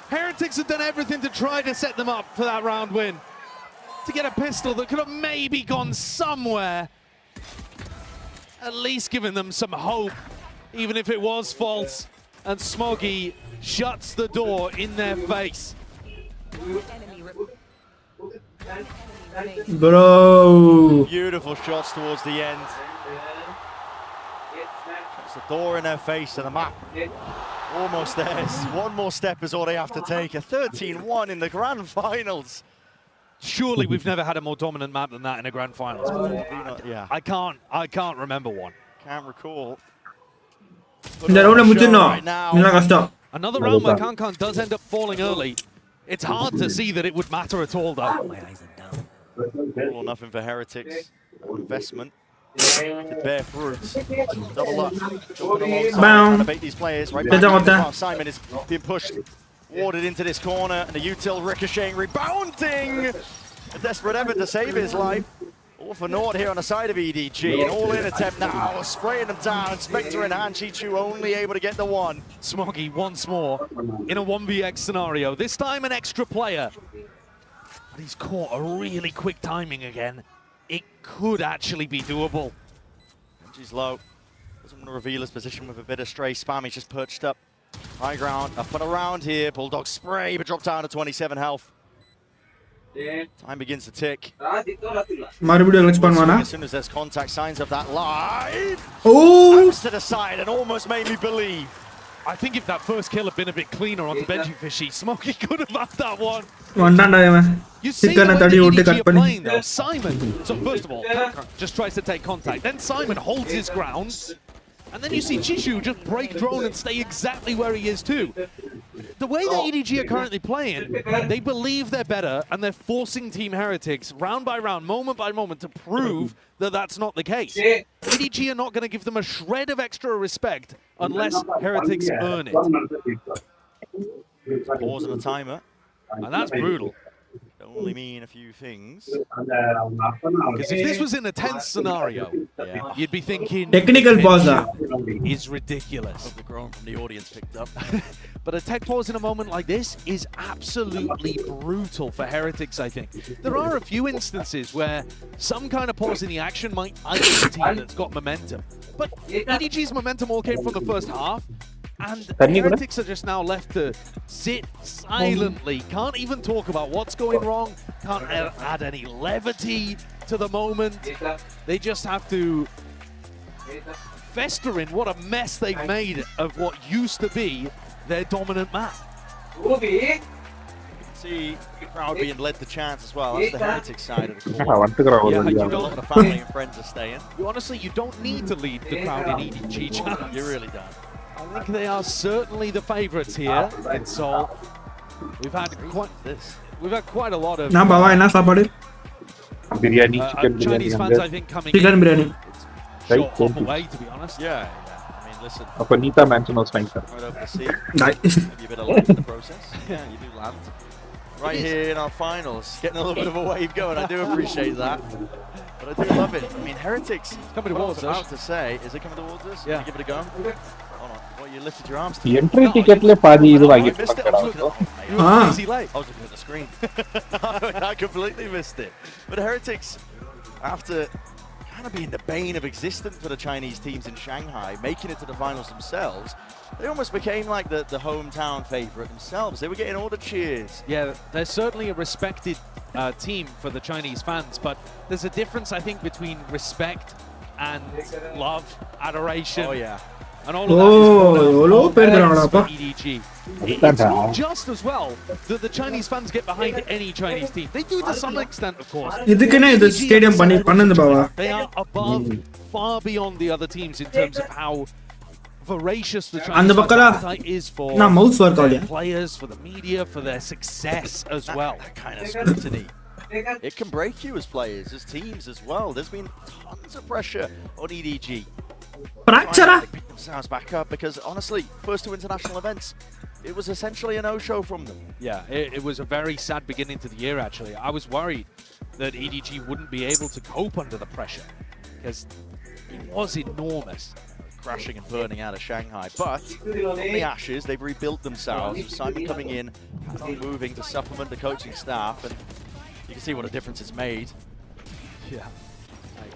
Heretics have done everything to try to set them up for that round win. To get a pistol that could have maybe gone somewhere. At least giving them some hope, even if it was false. And Smoggy shuts the door in their face.
Bro!
Beautiful shots towards the end. It's the door in their face and the map. Almost there. One more step is all they have to take. A 13-1 in the grand finals.
Surely we've never had a more dominant map than that in a grand finals.
Yeah.
I can't remember one.
Can't recall.
Another round where Kankan does end up falling early. It's hard to see that it would matter at all, though.
All or nothing for Heretics. Investment to bear fruit. Double up. Trying to bait these players right back. Simon is being pushed, warded into this corner, and the util ricocheting, rebounding. A desperate effort to save his life. All for naught here on the side of EDG. An all-in attempt now, spraying them down. Spectre in hand, Chichu only able to get the one.
Smoggy once more in a 1vx scenario. This time an extra player. But he's caught a really quick timing again. It could actually be doable.
Benji's low. Doesn't want to reveal his position with a bit of stray spam. He's just perched up. High ground, up and around here. Bulldog spray, but dropped down to 27 health. Time begins to tick. As soon as there's contact, signs of that live.
Oh!
To the side and almost made me believe.
I think if that first kill had been a bit cleaner onto Benji Fishy, Smoggy could have had that one. You see the way the EDG are playing though, Simon. So first of all, just tries to take contact. Then Simon holds his ground. And then you see Chishu just break drone and stay exactly where he is too. The way that EDG are currently playing, they believe they're better, and they're forcing Team Heretics round by round, moment by moment, to prove that that's not the case. EDG are not going to give them a shred of extra respect unless Heretics earn it.
Pause on the timer.
And that's brutal.
Only mean a few things.
Because if this was in a tense scenario, you'd be thinking
technical pause
is ridiculous.
The groan from the audience picked up.
But a tech pause in a moment like this is absolutely brutal for Heretics, I think. There are a few instances where some kind of pause in the action might ice a team that's got momentum. But EDG's momentum all came from the first half. And Heretics are just now left to sit silently, can't even talk about what's going wrong, can't add any levity to the moment. They just have to fester in what a mess they've made of what used to be their dominant map.
You can see the crowd being led to chance as well. That's the Heretics side of the court.
Yeah,
a lot of family and friends are staying.
Honestly, you don't need to lead the crowd in EDG chants.
You really don't.
I think they are certainly the favourites here in Seoul. We've had quite a lot of Chinese fans, I think, coming
chicken
in.
biryani.
Short hop away, to be honest.
Yeah. I mean, listen.
Nita Mansion was fine, sir.
Right over the sea. Maybe a bit of luck in the process. Yeah, you do land. Right here in our finals, getting a little bit of a wave going. I do appreciate that. But I do love it. I mean, Heretics,
coming towards us.
I was about to say, is it coming towards us?
Yeah.
Give it a go. Hold on. What, you lifted your arms to
Entry ticket le paadi idu
I missed it. I was looking at the screen. I completely missed it. But Heretics, after kind of being the bane of existence for the Chinese teams in Shanghai, making it to the finals themselves, they almost became like the hometown favorite themselves. They were getting all the cheers.
Yeah, they're certainly a respected team for the Chinese fans, but there's a difference, I think, between respect and love, adoration.
Oh, yeah.
And all of that is for EDG. It's not just as well that the Chinese fans get behind any Chinese team. They do to some extent, of course. They are above, far beyond the other teams in terms of how voracious the Chinese appetite is for their players, for the media, for their success as well.
That kind of scrutiny. It can break you as players, as teams as well. There's been tons of pressure on EDG. They pick themselves back up because, honestly, first two international events, it was essentially a no-show from them.
Yeah, it was a very sad beginning to the year, actually. I was worried that EDG wouldn't be able to cope under the pressure because it was enormous.
Crashing and burning out of Shanghai, but from the ashes, they've rebuilt themselves. With Simon coming in, moving to supplement the coaching staff, and you can see what a difference it's made.
Yeah,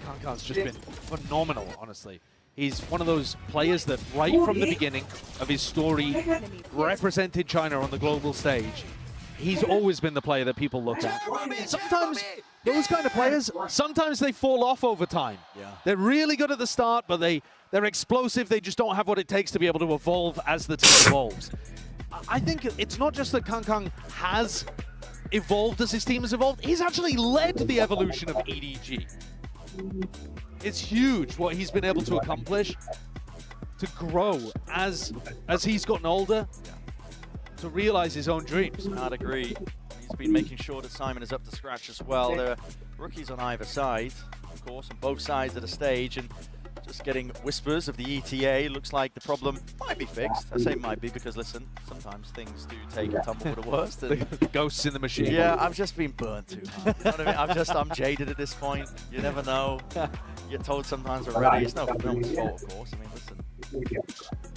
Kankan's just been phenomenal, honestly. He's one of those players that right from the beginning of his story represented China on the global stage. He's always been the player that people look at. Sometimes those kind of players, sometimes they fall off over time.
Yeah.
They're really good at the start, but they're explosive. They just don't have what it takes to be able to evolve as the team evolves. I think it's not just that Kankan has evolved as his team has evolved. He's actually led the evolution of EDG. It's huge what he's been able to accomplish, to grow as he's gotten older, to realize his own dreams.
I'd agree. He's been making sure that Simon is up to scratch as well. There are rookies on either side, of course, on both sides of the stage, and just getting whispers of the ETA. Looks like the problem might be fixed. I say might be because, listen, sometimes things do take a tumble for the worst. And
the ghosts in the machine.
Yeah, I've just been burnt too hard. You know what I mean? I'm jaded at this point. You never know. You get told sometimes already. It's no one's fault, of course. I mean, listen.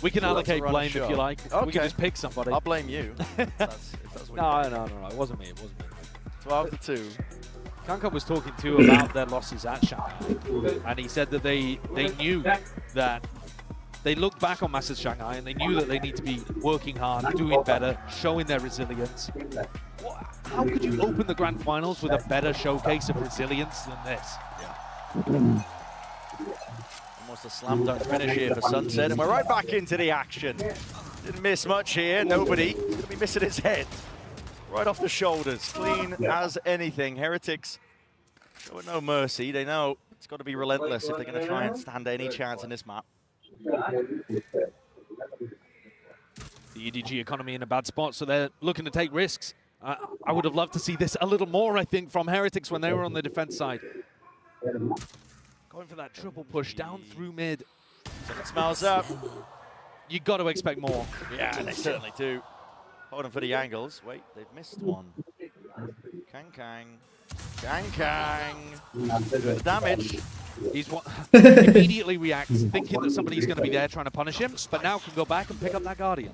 We can allocate blame if you like.
Okay.
We can just pick somebody.
I'll blame you. If that's what
No. It wasn't me. It wasn't me.
12-2.
Kankan was talking too about their losses at Shanghai, and he said that they knew that they looked back on Masters Shanghai and they knew that they need to be working hard, doing better, showing their resilience. How could you open the grand finals with a better showcase of resilience than this?
Yeah. Almost a slam dunk finish here for Sunset, and we're right back into the action. Didn't miss much here. Nobody going to be missing his head. Right off the shoulders, clean as anything. Heretics showing no mercy. They know it's got to be relentless if they're going to try and stand any chance in this map.
The EDG economy in a bad spot, so they're looking to take risks. I would have loved to see this a little more, I think, from Heretics when they were on the defense side. Going for that triple push down through mid.
It smells up.
You got to expect more.
Yeah, they certainly do. Holding for the angles. Wait, they've missed one. Kang. The damage.
He's immediately reacts, thinking that somebody's going to be there trying to punish him, but now can go back and pick up that Guardian.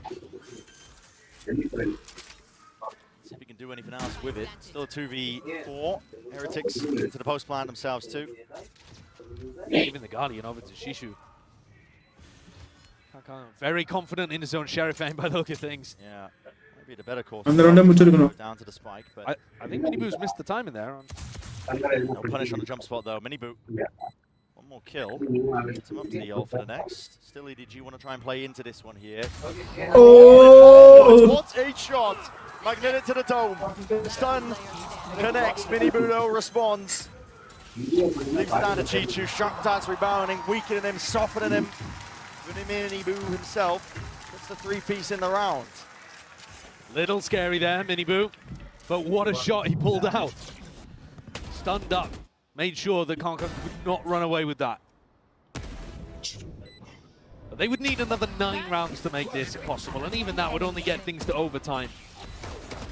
See if he can do anything else with it. Still a 2v4. Heretics into the post plant themselves too.
Giving the Guardian over to Shishu. Very confident in his own Sheriff aim by the look of things.
Yeah, maybe the better course.
Down
to the spike, but
I think Miniboo's missed the timing there.
No punish on the jump spot though. Miniboo. One more kill. Gets him up to the ult for the next. Still EDG want to try and play into this one here.
Oh!
What a shot! Magnetic to the dome. Stun connects. Miniboo though responds. Leaves down to Chichu. Shock darts rebounding, weakening him, softening him. Miniboo himself puts the 3-piece in the round.
Little scary there, Miniboo. But what a shot he pulled out. Stunned up. Made sure that Conker would not run away with that. But they would need another 9 rounds to make this possible, and even that would only get things to overtime.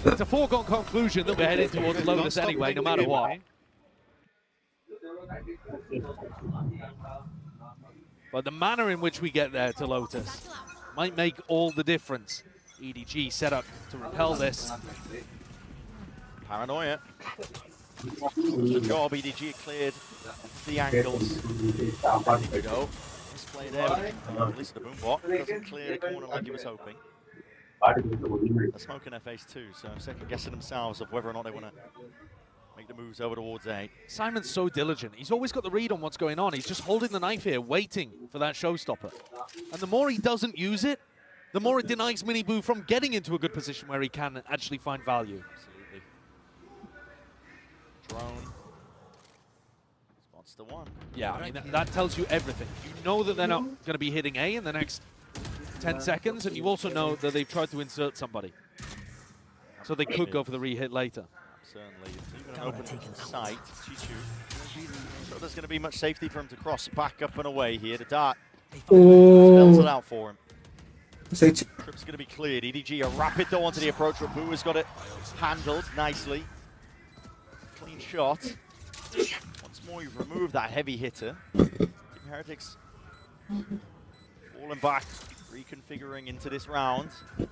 It's a foregone conclusion that we're heading towards Lotus anyway, no matter what. But the manner in which we get there to Lotus might make all the difference. EDG set up to repel this.
Paranoia. Good job, EDG cleared the angles. There we go. Nice play there, at least the boombot doesn't clear the corner like he was hoping. They're smoking their face too, so second guessing themselves of whether or not they want to make the moves over towards A.
Simon's so diligent. He's always got the read on what's going on. He's just holding the knife here, waiting for that showstopper. And the more he doesn't use it, the more it denies Miniboo from getting into a good position where he can actually find value.
Absolutely. Drone. Spots the one.
Yeah, I mean, that tells you everything. You know that they're not going to be hitting A in the next 10 seconds, and you also know that they've tried to insert somebody. So they could go for the re-hit later.
Certainly. Even an open sight. Chichu. So there's going to be much safety for him to cross back up and away here. The dart spells it out for him. Trip's going to be cleared. EDG a rapid though onto the approach. Rabu has got it handled nicely. Clean shot. Once more, you've removed that heavy hitter. Team Heretics falling back, reconfiguring into this round. In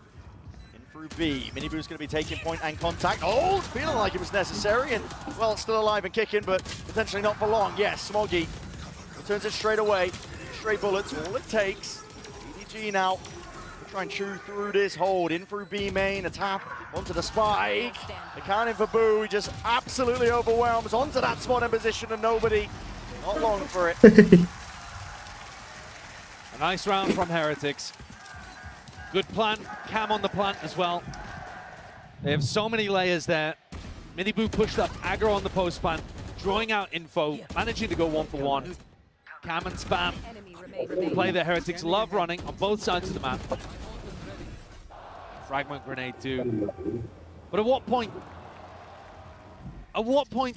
through B. Miniboo's going to be taking point and contact. Oh, feeling like it was necessary, and well, still alive and kicking, but potentially not for long. Yes, Smoggy returns it straight away. Straight bullets, all it takes. EDG now. Try and chew through this hold, in through B main, a tap onto the spike. Accounting for Boo, he just absolutely overwhelms onto that spot in position and nobody, not long for it.
A nice round from Heretics. Good plant, Cam on the plant as well. They have so many layers there. Miniboo pushed up, aggro on the post plant, drawing out info, managing to go 1-for-1. Cam and Spam play the Heretics love running on both sides of the map. Fragment grenade too. But at what point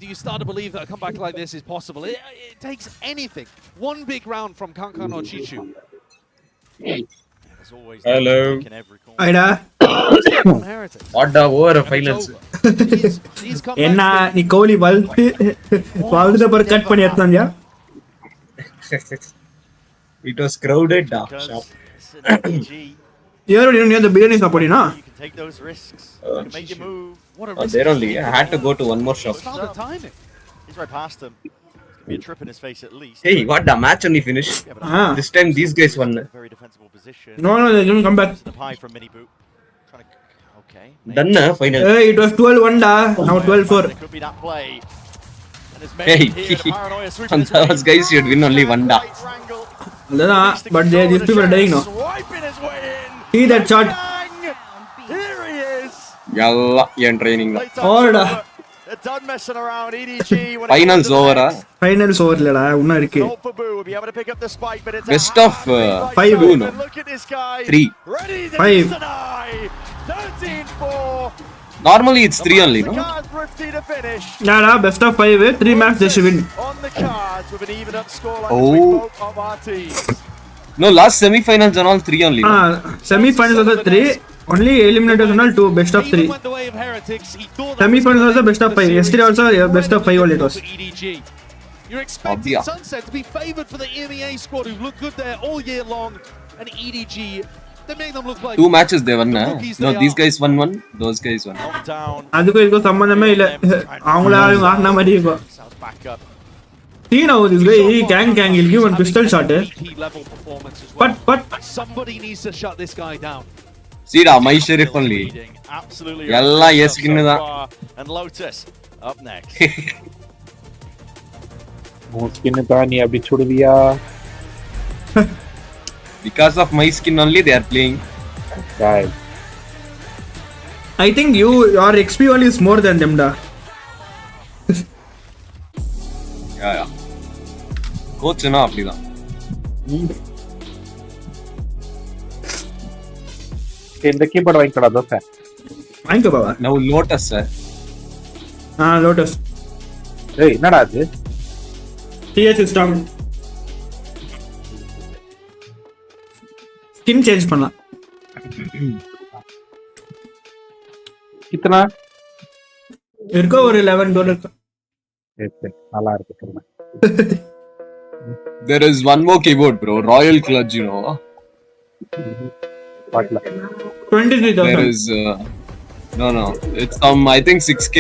do you start to believe that a comeback like this is possible? It takes anything. One big round from Kankan or Chichu.
Hello.
Aida.
What the over finals?
Enna ni Kohli valdu par cut panni edtanja.
It was crowded shop.
Yaru you the biryani sapodi na?
You can take those risks. Make your move.
There only. I had to go to one more shop.
He's right past him. Be a trip in his face at least.
Hey, what the match only finished? This time these guys won.
Very defensible position.
No, they didn't come back.
The pie from Miniboo. Okay.
Done na final.
Hey, it was 12-1 da. Now 12-4.
It could be that play.
Hey, those guys should win only one da.
But these people are dying now. See that shot.
Here he is.
Yalla, you're training now.
Order.
They're done messing around. EDG.
Finals over.
Finals over lada. Unna irukku.
Will be able to pick up the spike, but it's
Best of
5.
Look at this guy.
3.
Ready to
5.
13-4.
Normally it's 3 only, no?
Nada, best of 5. 3 matches they should win.
On the cards with an even up score like
Oh.
both of our teams.
No, last semi-finals and all 3 only. No?
Semi-finals also 3. Only eliminators and all 2. Best of 3. Semi-finals also best of 5. Yesterday also best of 5 only it was.
You're expecting Sunset to be favoured for the EMEA squad who've looked good there all year long, and EDG, they make them look like
2 matches they won. No, these guys won 1, those guys won.
அதுக்கு இதுக்கு சம்பந்தமே இல்ல. அவங்கள ஆடுன மாதிரி இருக்கும். See now this guy gang he'll give one pistol shot. But
somebody needs to shut this guy down.
See da, my sheriff only. Yalla yes skin da.
And Lotus up next.
Skin da ni abhi chhod diya.
Because of my skin only they are playing.
Right.
I think your XP only is more than them da.
Yeah. Coach na apdi da.
இந்த keyboard வாங்கிக்கடா dosa.
வாங்கிக்கோ பாவா.
Now Lotus sir.
Lotus.
ஏய் என்னடா இது?
TH system. Skin change பண்ணலாம்.
कितना?
இருக்கோ ஒரு $11 இருக்கு.
நல்லா இருக்கு.
There is one more keyboard bro, Royal Clutch, you know.
What?
23,000.
There is no, it's I think 6K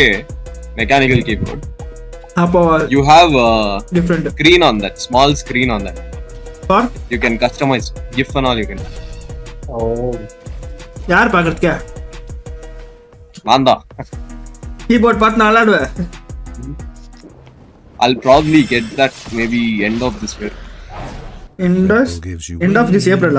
mechanical keyboard. You have a
different
screen on that, small screen on that.
For?
You can customize GIF and all you can.
Oh.
யார் பாக்குறதுக்கு?
நான்தா.
Keyboard பார்த்து நான் விளையாடுவேன்.
I'll probably get that maybe end of this year.
End of this April.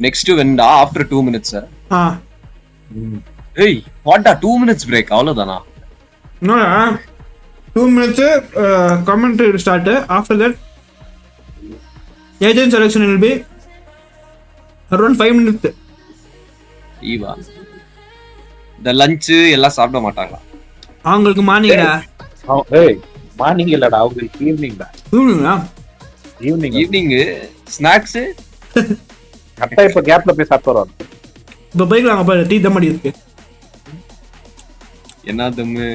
Next to win after 2 minutes sir. Hey, what a 2 minutes break avladana.
No, 2 minutes commentary will start. After that agent selection will be around 5 minutes.
Eva. The lunch எல்லாம் சாப்பிட மாட்டாங்களா?
அவங்களுக்கு மார்னிங்டா.
ஏய் morning இல்லடா அவங்களுக்கு ஈவினிங்டா.
Evening snacks
கரெக்ட்டா இப்ப கேப்ல போய் சாப்பிட்டு வரோம்.
இப்ப போய்க்கலாம் அப்ப டீ தம் அடி இருக்கு.
என்ன தம்மு?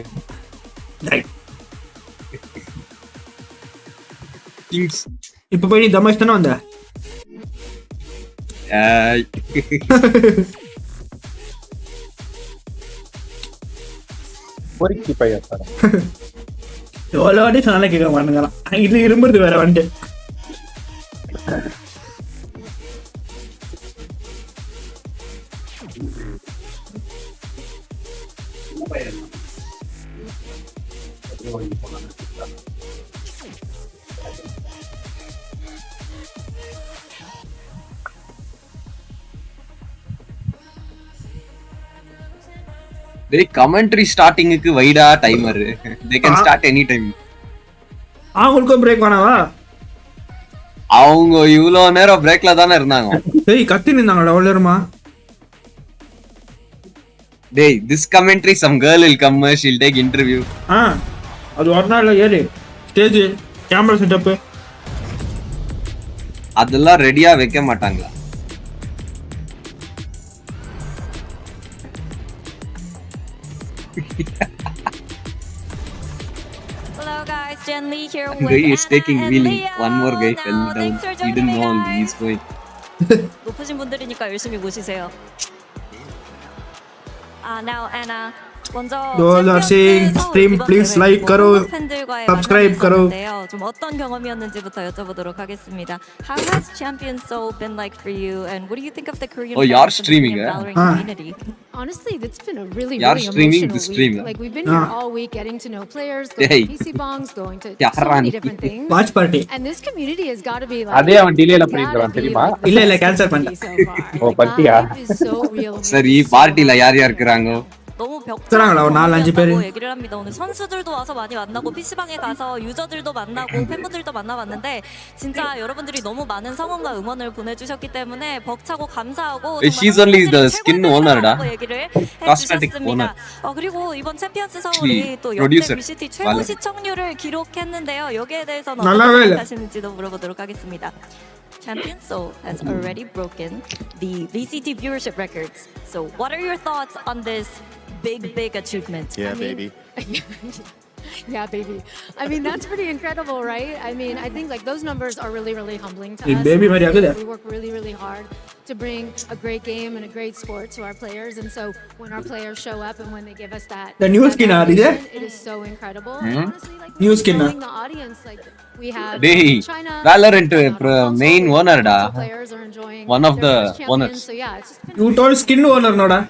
கிங்ஸ்
இப்ப போய் நீ தம் அடிச்சு தான வந்த?
பொறுக்கி பையா சார்.
எவ்வளோ வாட்டி சொன்னாலே கேட்க மாட்டேங்கிறான். இது இரும்புறது வேற வந்துட்டு.
They commentary starting க்கு வைடா timer. They can start any time.
அவங்களுக்கு பிரேக் வேணாவா?
அவங்க இவ்ளோ நேரம் பிரேக்ல தான இருந்தாங்க.
டேய் கத்தி நின்னாங்கடா அவ்வளவு நேரமா.
Hey, this commentary, some girl will come, she'll take interview.
அது ஒரு நாள்ல ஏறு ஸ்டேஜ் கேமரா செட்டப்
அதெல்லாம் ரெடியா வைக்க மாட்டாங்களா?
Hello guys, Jen Lee here with
Guy is taking wheeling. One more guy
Now,
fell down.
thanks for
He didn't know
joining me,
he's going.
높으신 분들이니까 열심히 모시세요. Now Anna. 먼저
Those are saying stream please like करो subscribe करो.
좀 어떤 경험이었는지부터 여쭤보도록 하겠습니다. How has Champions Soul been like for you, and what do you think of the Korean
you're streaming,
Valorant community?
Honestly, it's been a really
You're streaming
emotional
the stream.
week. Like we've been here all week getting to know players, going to PC bongs, going to so many different things.
Watch party.
And this community has got to be like
அதே அவன் டிலேல பண்ணிருக்கான் தெரியுமா?
இல்ல cancel பண்ணிட்டேன்.
ஓ பத்தியா? So real.
சரி பார்ட்டில யார் யார் இருக்காங்க?
너무
벽장을
벽장이라고 얘기를 합니다. 오늘 선수들도 와서 많이 만나고 PC방에 가서 유저들도 만나고 팬분들도 만나봤는데 진짜 여러분들이 너무 많은 성원과 응원을 보내주셨기 때문에 벅차고 감사하고
She's only the skin owner, da.
얘기를
Cosmetic owner.
해주셨습니다. 그리고 이번 챔피언스 서울이 또 역대 VCT 최고 시청률을 기록했는데요. 여기에 대해서는 어떻게 생각하시는지도 물어보도록 하겠습니다. Champions Soul has already broken the VCT viewership records. So what are your thoughts on this big achievement?
Yeah, baby.
Yeah, baby. I mean, that's pretty incredible, right? I mean, I think like those numbers are really, really humbling to us.
Baby,
We work really, really hard to bring a great game and a great sport to our players, and so when our players show up and when they give us that,
the new skin,
it is so incredible. And honestly, like
new skin,
the audience, like we have China,
Valorant main owner da.
Players are enjoying
One of the owners.
So yeah, it's just been
you told skin owner noda.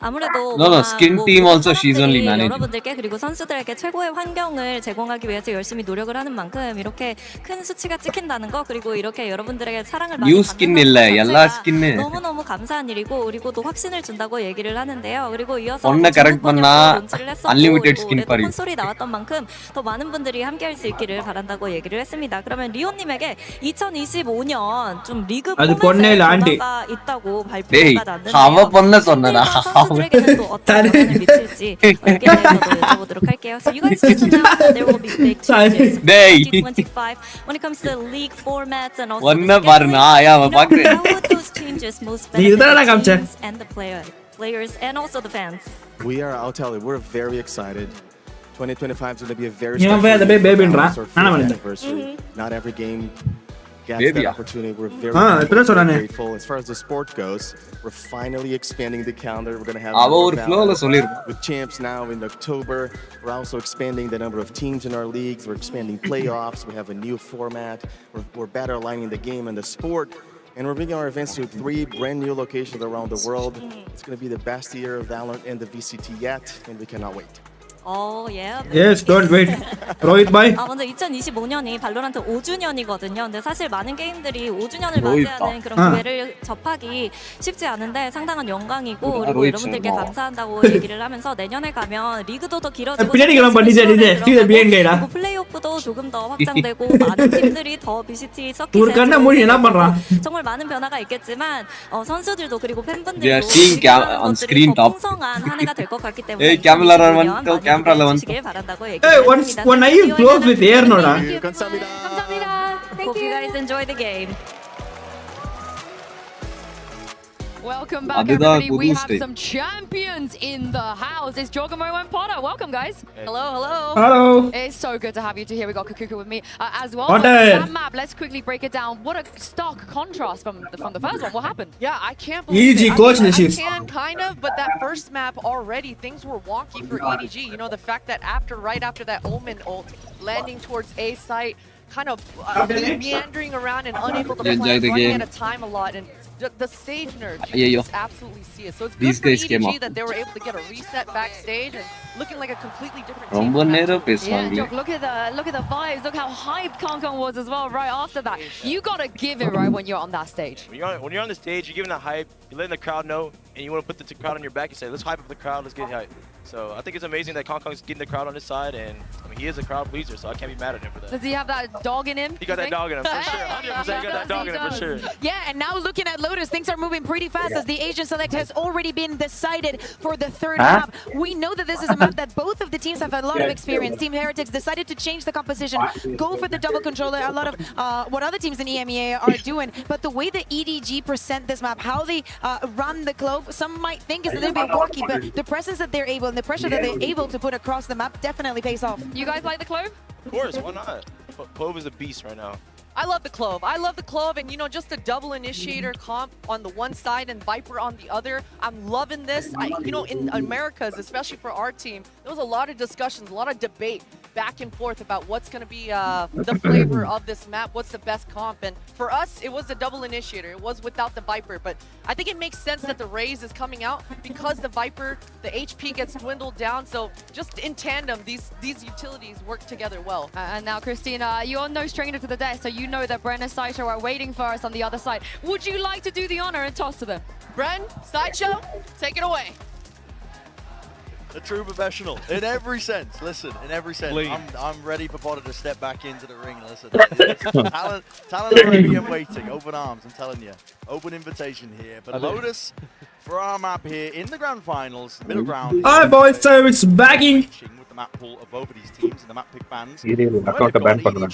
아무래도
No, skin team also she's only managing.
여러분들께 그리고 선수들에게 최고의 환경을 제공하기 위해서 열심히 노력을 하는 만큼 이렇게 큰 수치가 찍힌다는 거 그리고 이렇게 여러분들에게 사랑을 많이 받는 것 자체가 너무너무 감사한 일이고 그리고 또 확신을 준다고 얘기를 하는데요. 그리고 이어서 론치를 했었고 그리고 콘솔이 나왔던 만큼 더 많은 분들이 함께할 수 있기를 바란다고 얘기를 했습니다. 그러면 리오님에게 2025년 좀 리그 포맷에 변화가 있다고 발표가 났는데요. 선수들에게는 또 어떤 영향을 미칠지 여기에 대해서도 여쭤보도록 할게요. So you guys mentioned that there will be big changes for 2025 when it comes to league formats and also how would those changes most benefit the teams and the players and also the fans?
I'll tell you, we're very excited. 2025 is going to be a very
special
anniversary. Not every game gets that opportunity. We're very grateful. As far as the sport goes, we're finally expanding the calendar. We're going to have with champs now in October. We're also expanding the number of teams in our leagues. We're expanding playoffs. We have a new format. We're better aligning the game and the sport. And we're bringing our events to 3 brand new locations around the world. It's going to be the best year of Valorant and the VCT yet, and we cannot wait.
Oh yeah.
Yes, don't wait. Rohit bhai.
먼저 2025년이 발로란트 5주년이거든요. 근데 사실 많은 게임들이 5주년을 맞이하는 그런 기회를 접하기 쉽지 않은데 상당한 영광이고 그리고 여러분들께 감사한다고 얘기를 하면서 내년에 가면 리그도 더 길어지고 그리고 플레이오프도 조금 더 확장되고 많은 팀들이 더 VCT 서킷에 정말 많은 변화가 있겠지만 선수들도 그리고 팬분들도 이런 것들이 더 풍성한 한 해가 될 것 같기 때문에 주시길 바란다고 얘기했습니다.
When are you close with air, Noda?
감사합니다. Hope you guys enjoy the game.
Welcome back, everybody. We have some champions in the house. It's Jogamo and Potter. Welcome, guys.
Hello.
It's so good to have you two here. We got Kakuka with me as well.
That
map, let's quickly break it down. What a stark contrast from the first one. What happened?
Yeah, I can't believe it. I can kind of, but that first map already, things were wonky for EDG. You know, the fact that right after that Omen ult, landing towards A site, kind of meandering around and unable to plan, running out of time a lot, and the stage nerves,
Yeah,
you
yeah.
just absolutely see it. So it's
These
good for
guys came
EDG
up.
that they were able to get a reset backstage and looking like a completely different team.
ரொம்ப நேரம்
Yeah,
பேசுவாங்களே.
Jock, look at the vibes. Look how hyped Kong was as well right after that. You gotta give it right when you're on that stage.
When you're on the stage, you're giving that hype, you're letting the crowd know, and you want to put the crowd on your back. You say, let's hype up the crowd, let's get hype. So I think it's amazing that Kong's getting the crowd on his side, and I mean, he is a crowd pleaser, so I can't be mad at him for that.
Does he have that dog in him?
He got that dog in him, for sure. 100% got that dog in him, for sure.
Yeah, and now looking at Lotus, things are moving pretty fast as the Asian select has already been decided for the third map. We know that this is a map that both of the teams have a lot of experience. Team Heretics decided to change the composition, go for the double controller, a lot of what other teams in EMEA are doing. But the way that EDG present this map, how they run the clove, some might think is a little bit wacky, but the presence that they're able and the pressure that they're able to put across the map definitely pays off.
You guys like the clove?
Of course, why not? Clove is a beast right now.
I love the clove. I love the clove, and you know, just a double initiator comp on the one side and Viper on the other. I'm loving this. You know, in Americas, especially for our team, there was a lot of discussions, a lot of debate back and forth about what's going to be the flavor of this map, what's the best comp. And for us, it was the double initiator. It was without the Viper, but I think it makes sense that the Raze is coming out because the Viper, the HP gets dwindled down. So just in tandem, these utilities work together well.
And now, Christina, you're no stranger to the desk, so you know that Bren and Sideshow are waiting for us on the other side. Would you like to do the honor and toss to them?
Bren, Sideshow, take it away.
A true professional in every sense. Listen, in every sense, I'm ready for Potter to step back into the ring. Listen, talent already and waiting. Open arms, I'm telling you. Open invitation here. But Lotus for our map here in the grand finals, middle ground.
Hi boys, so it's backing.
With the map pool of both of these teams and the map pick bands.
account ban பண்ணுறேன்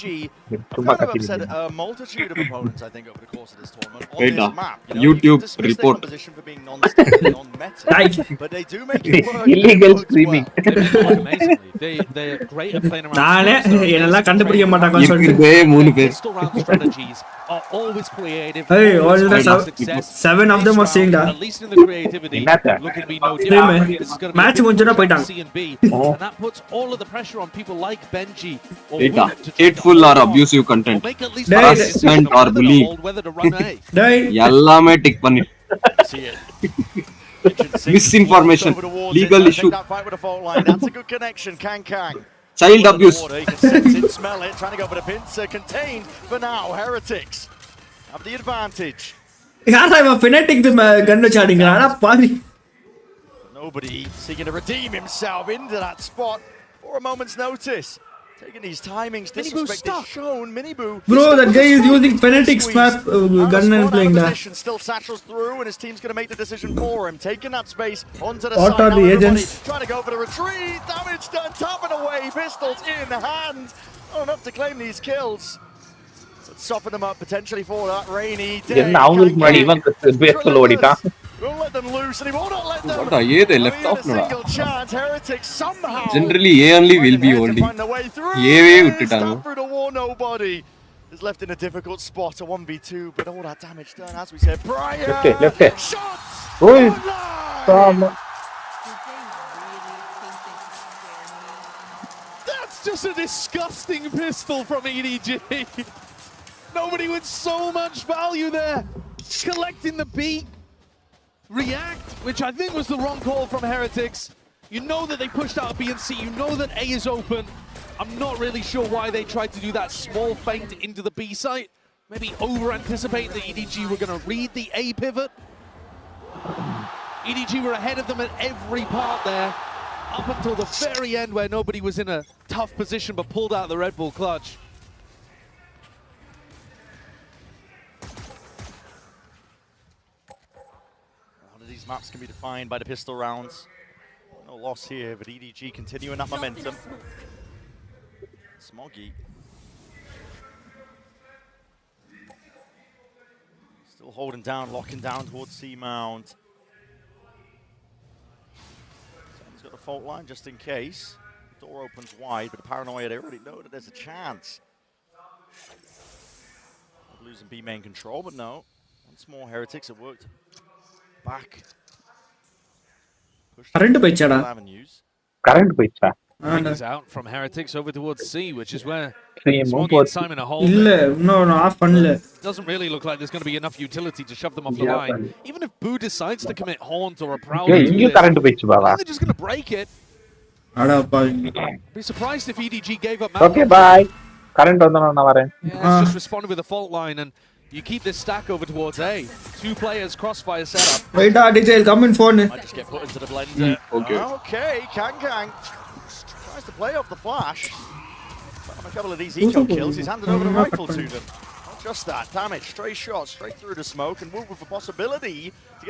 சும்மா
I've
கத்திட்டு
upset a multitude of opponents, I think, over the course of this tournament on
Wait,
this map. You know,
YouTube
you can dismiss
report.
their composition for being non-standard, non-meta, but they do make it work.
illegal streaming.
They're great at playing around.
நானே என்னெல்லாம் கண்டுபிடிக்க மாட்டாங்கன்னு சொல்லிட்டு
இருக்குதே மூணு பேர்.
Pistol round strategies are always creative.
Hey, all the 7 of them were seeing that.
At least in the creativity, looking to be no different. This is going to
Match முடிஞ்சனா போய்ட்டாங்க.
C and B, and that puts all of the pressure on people like Benji or
Data.
Wood to try
Hateful or abusive content,
make at least
harassment or bullying,
whether to run A.
எல்லாமே tick பண்ணி.
See it.
Misinformation, legal issue,
That fight with a fault line. That's a good connection. Kang.
child abuse.
You can sense it, smell it. Trying to go for the pincer. Contained for now. Heretics have the advantage.
யாரா இவன் fanatic கன் வச்சு ஆடிங்கறானா பாவி.
Nobody seeking to redeem himself into that spot for a moment's notice. Taking these timings, disrespect is shown. Miniboo.
Bro, that guy is using Fnatic's map gun and playing that.
Still satchels through, and his team's going to make the decision for him. Taking that space onto the
What
side.
are the agents?
Trying to go for the retreat. Damage done. Tapping away. Pistols in hand. Not enough to claim these kills. But soften them up potentially for that rainy day.
என்ன அவங்களுக்கு முன்னாடி இவன் பேஸ்ல ஓடிட்டான்.
Won't let them loose, and he will not let them.
What are you? They left off now.
Single chance. Heretics somehow.
Generally, A only will be holding. A way விட்டுட்டாங்க.
Through the wall, nobody is left in a difficult spot. A 1v2, but all that damage done, as we said. Brian.
Left it. Oi. Come.
That's just a disgusting pistol from EDG. Nobody with so much value there. Collecting the beat. React, which I think was the wrong call from Heretics. You know that they pushed out B and C. You know that A is open. I'm not really sure why they tried to do that small feint into the B site. Maybe over-anticipate that EDG were going to read the A pivot. EDG were ahead of them at every part there, up until the very end where nobody was in a tough position but pulled out the Red Bull clutch.
Maps can be defined by the pistol rounds. No loss here, but EDG continuing that momentum. Smoggy. Still holding down, locking down towards C-Mount. Someone's got a fault line just in case. The door opens wide, but the paranoia, they already know that there's a chance of losing B main control, but no. Once more, Heretics have worked back.
Current போயிச்சாடா.
Current போயிச்சா?
He's out from Heretics over towards C, which is where Smoggy and Simon are
இல்ல
holding.
இன்னும் of பண்ணல.
Doesn't really look like there's going to be enough utility to shove them off the line. Even if Boo decides to commit Haunt or a Prowler, they're just going to break it. Be surprised if EDG gave up.
Okay, bye. Current on the வரேன்.
It's just responded with a fault line, and you keep this stack over towards A. 2 players crossfire setup.
Wait, DJ, come in phone.
Might just get put into the blender. Okay, Kang tries to play off the flash. On a couple of these eco kills, he's handed over the rifle to them. Not just that, damage, stray shots straight through the smoke, and Wolf with a possibility to get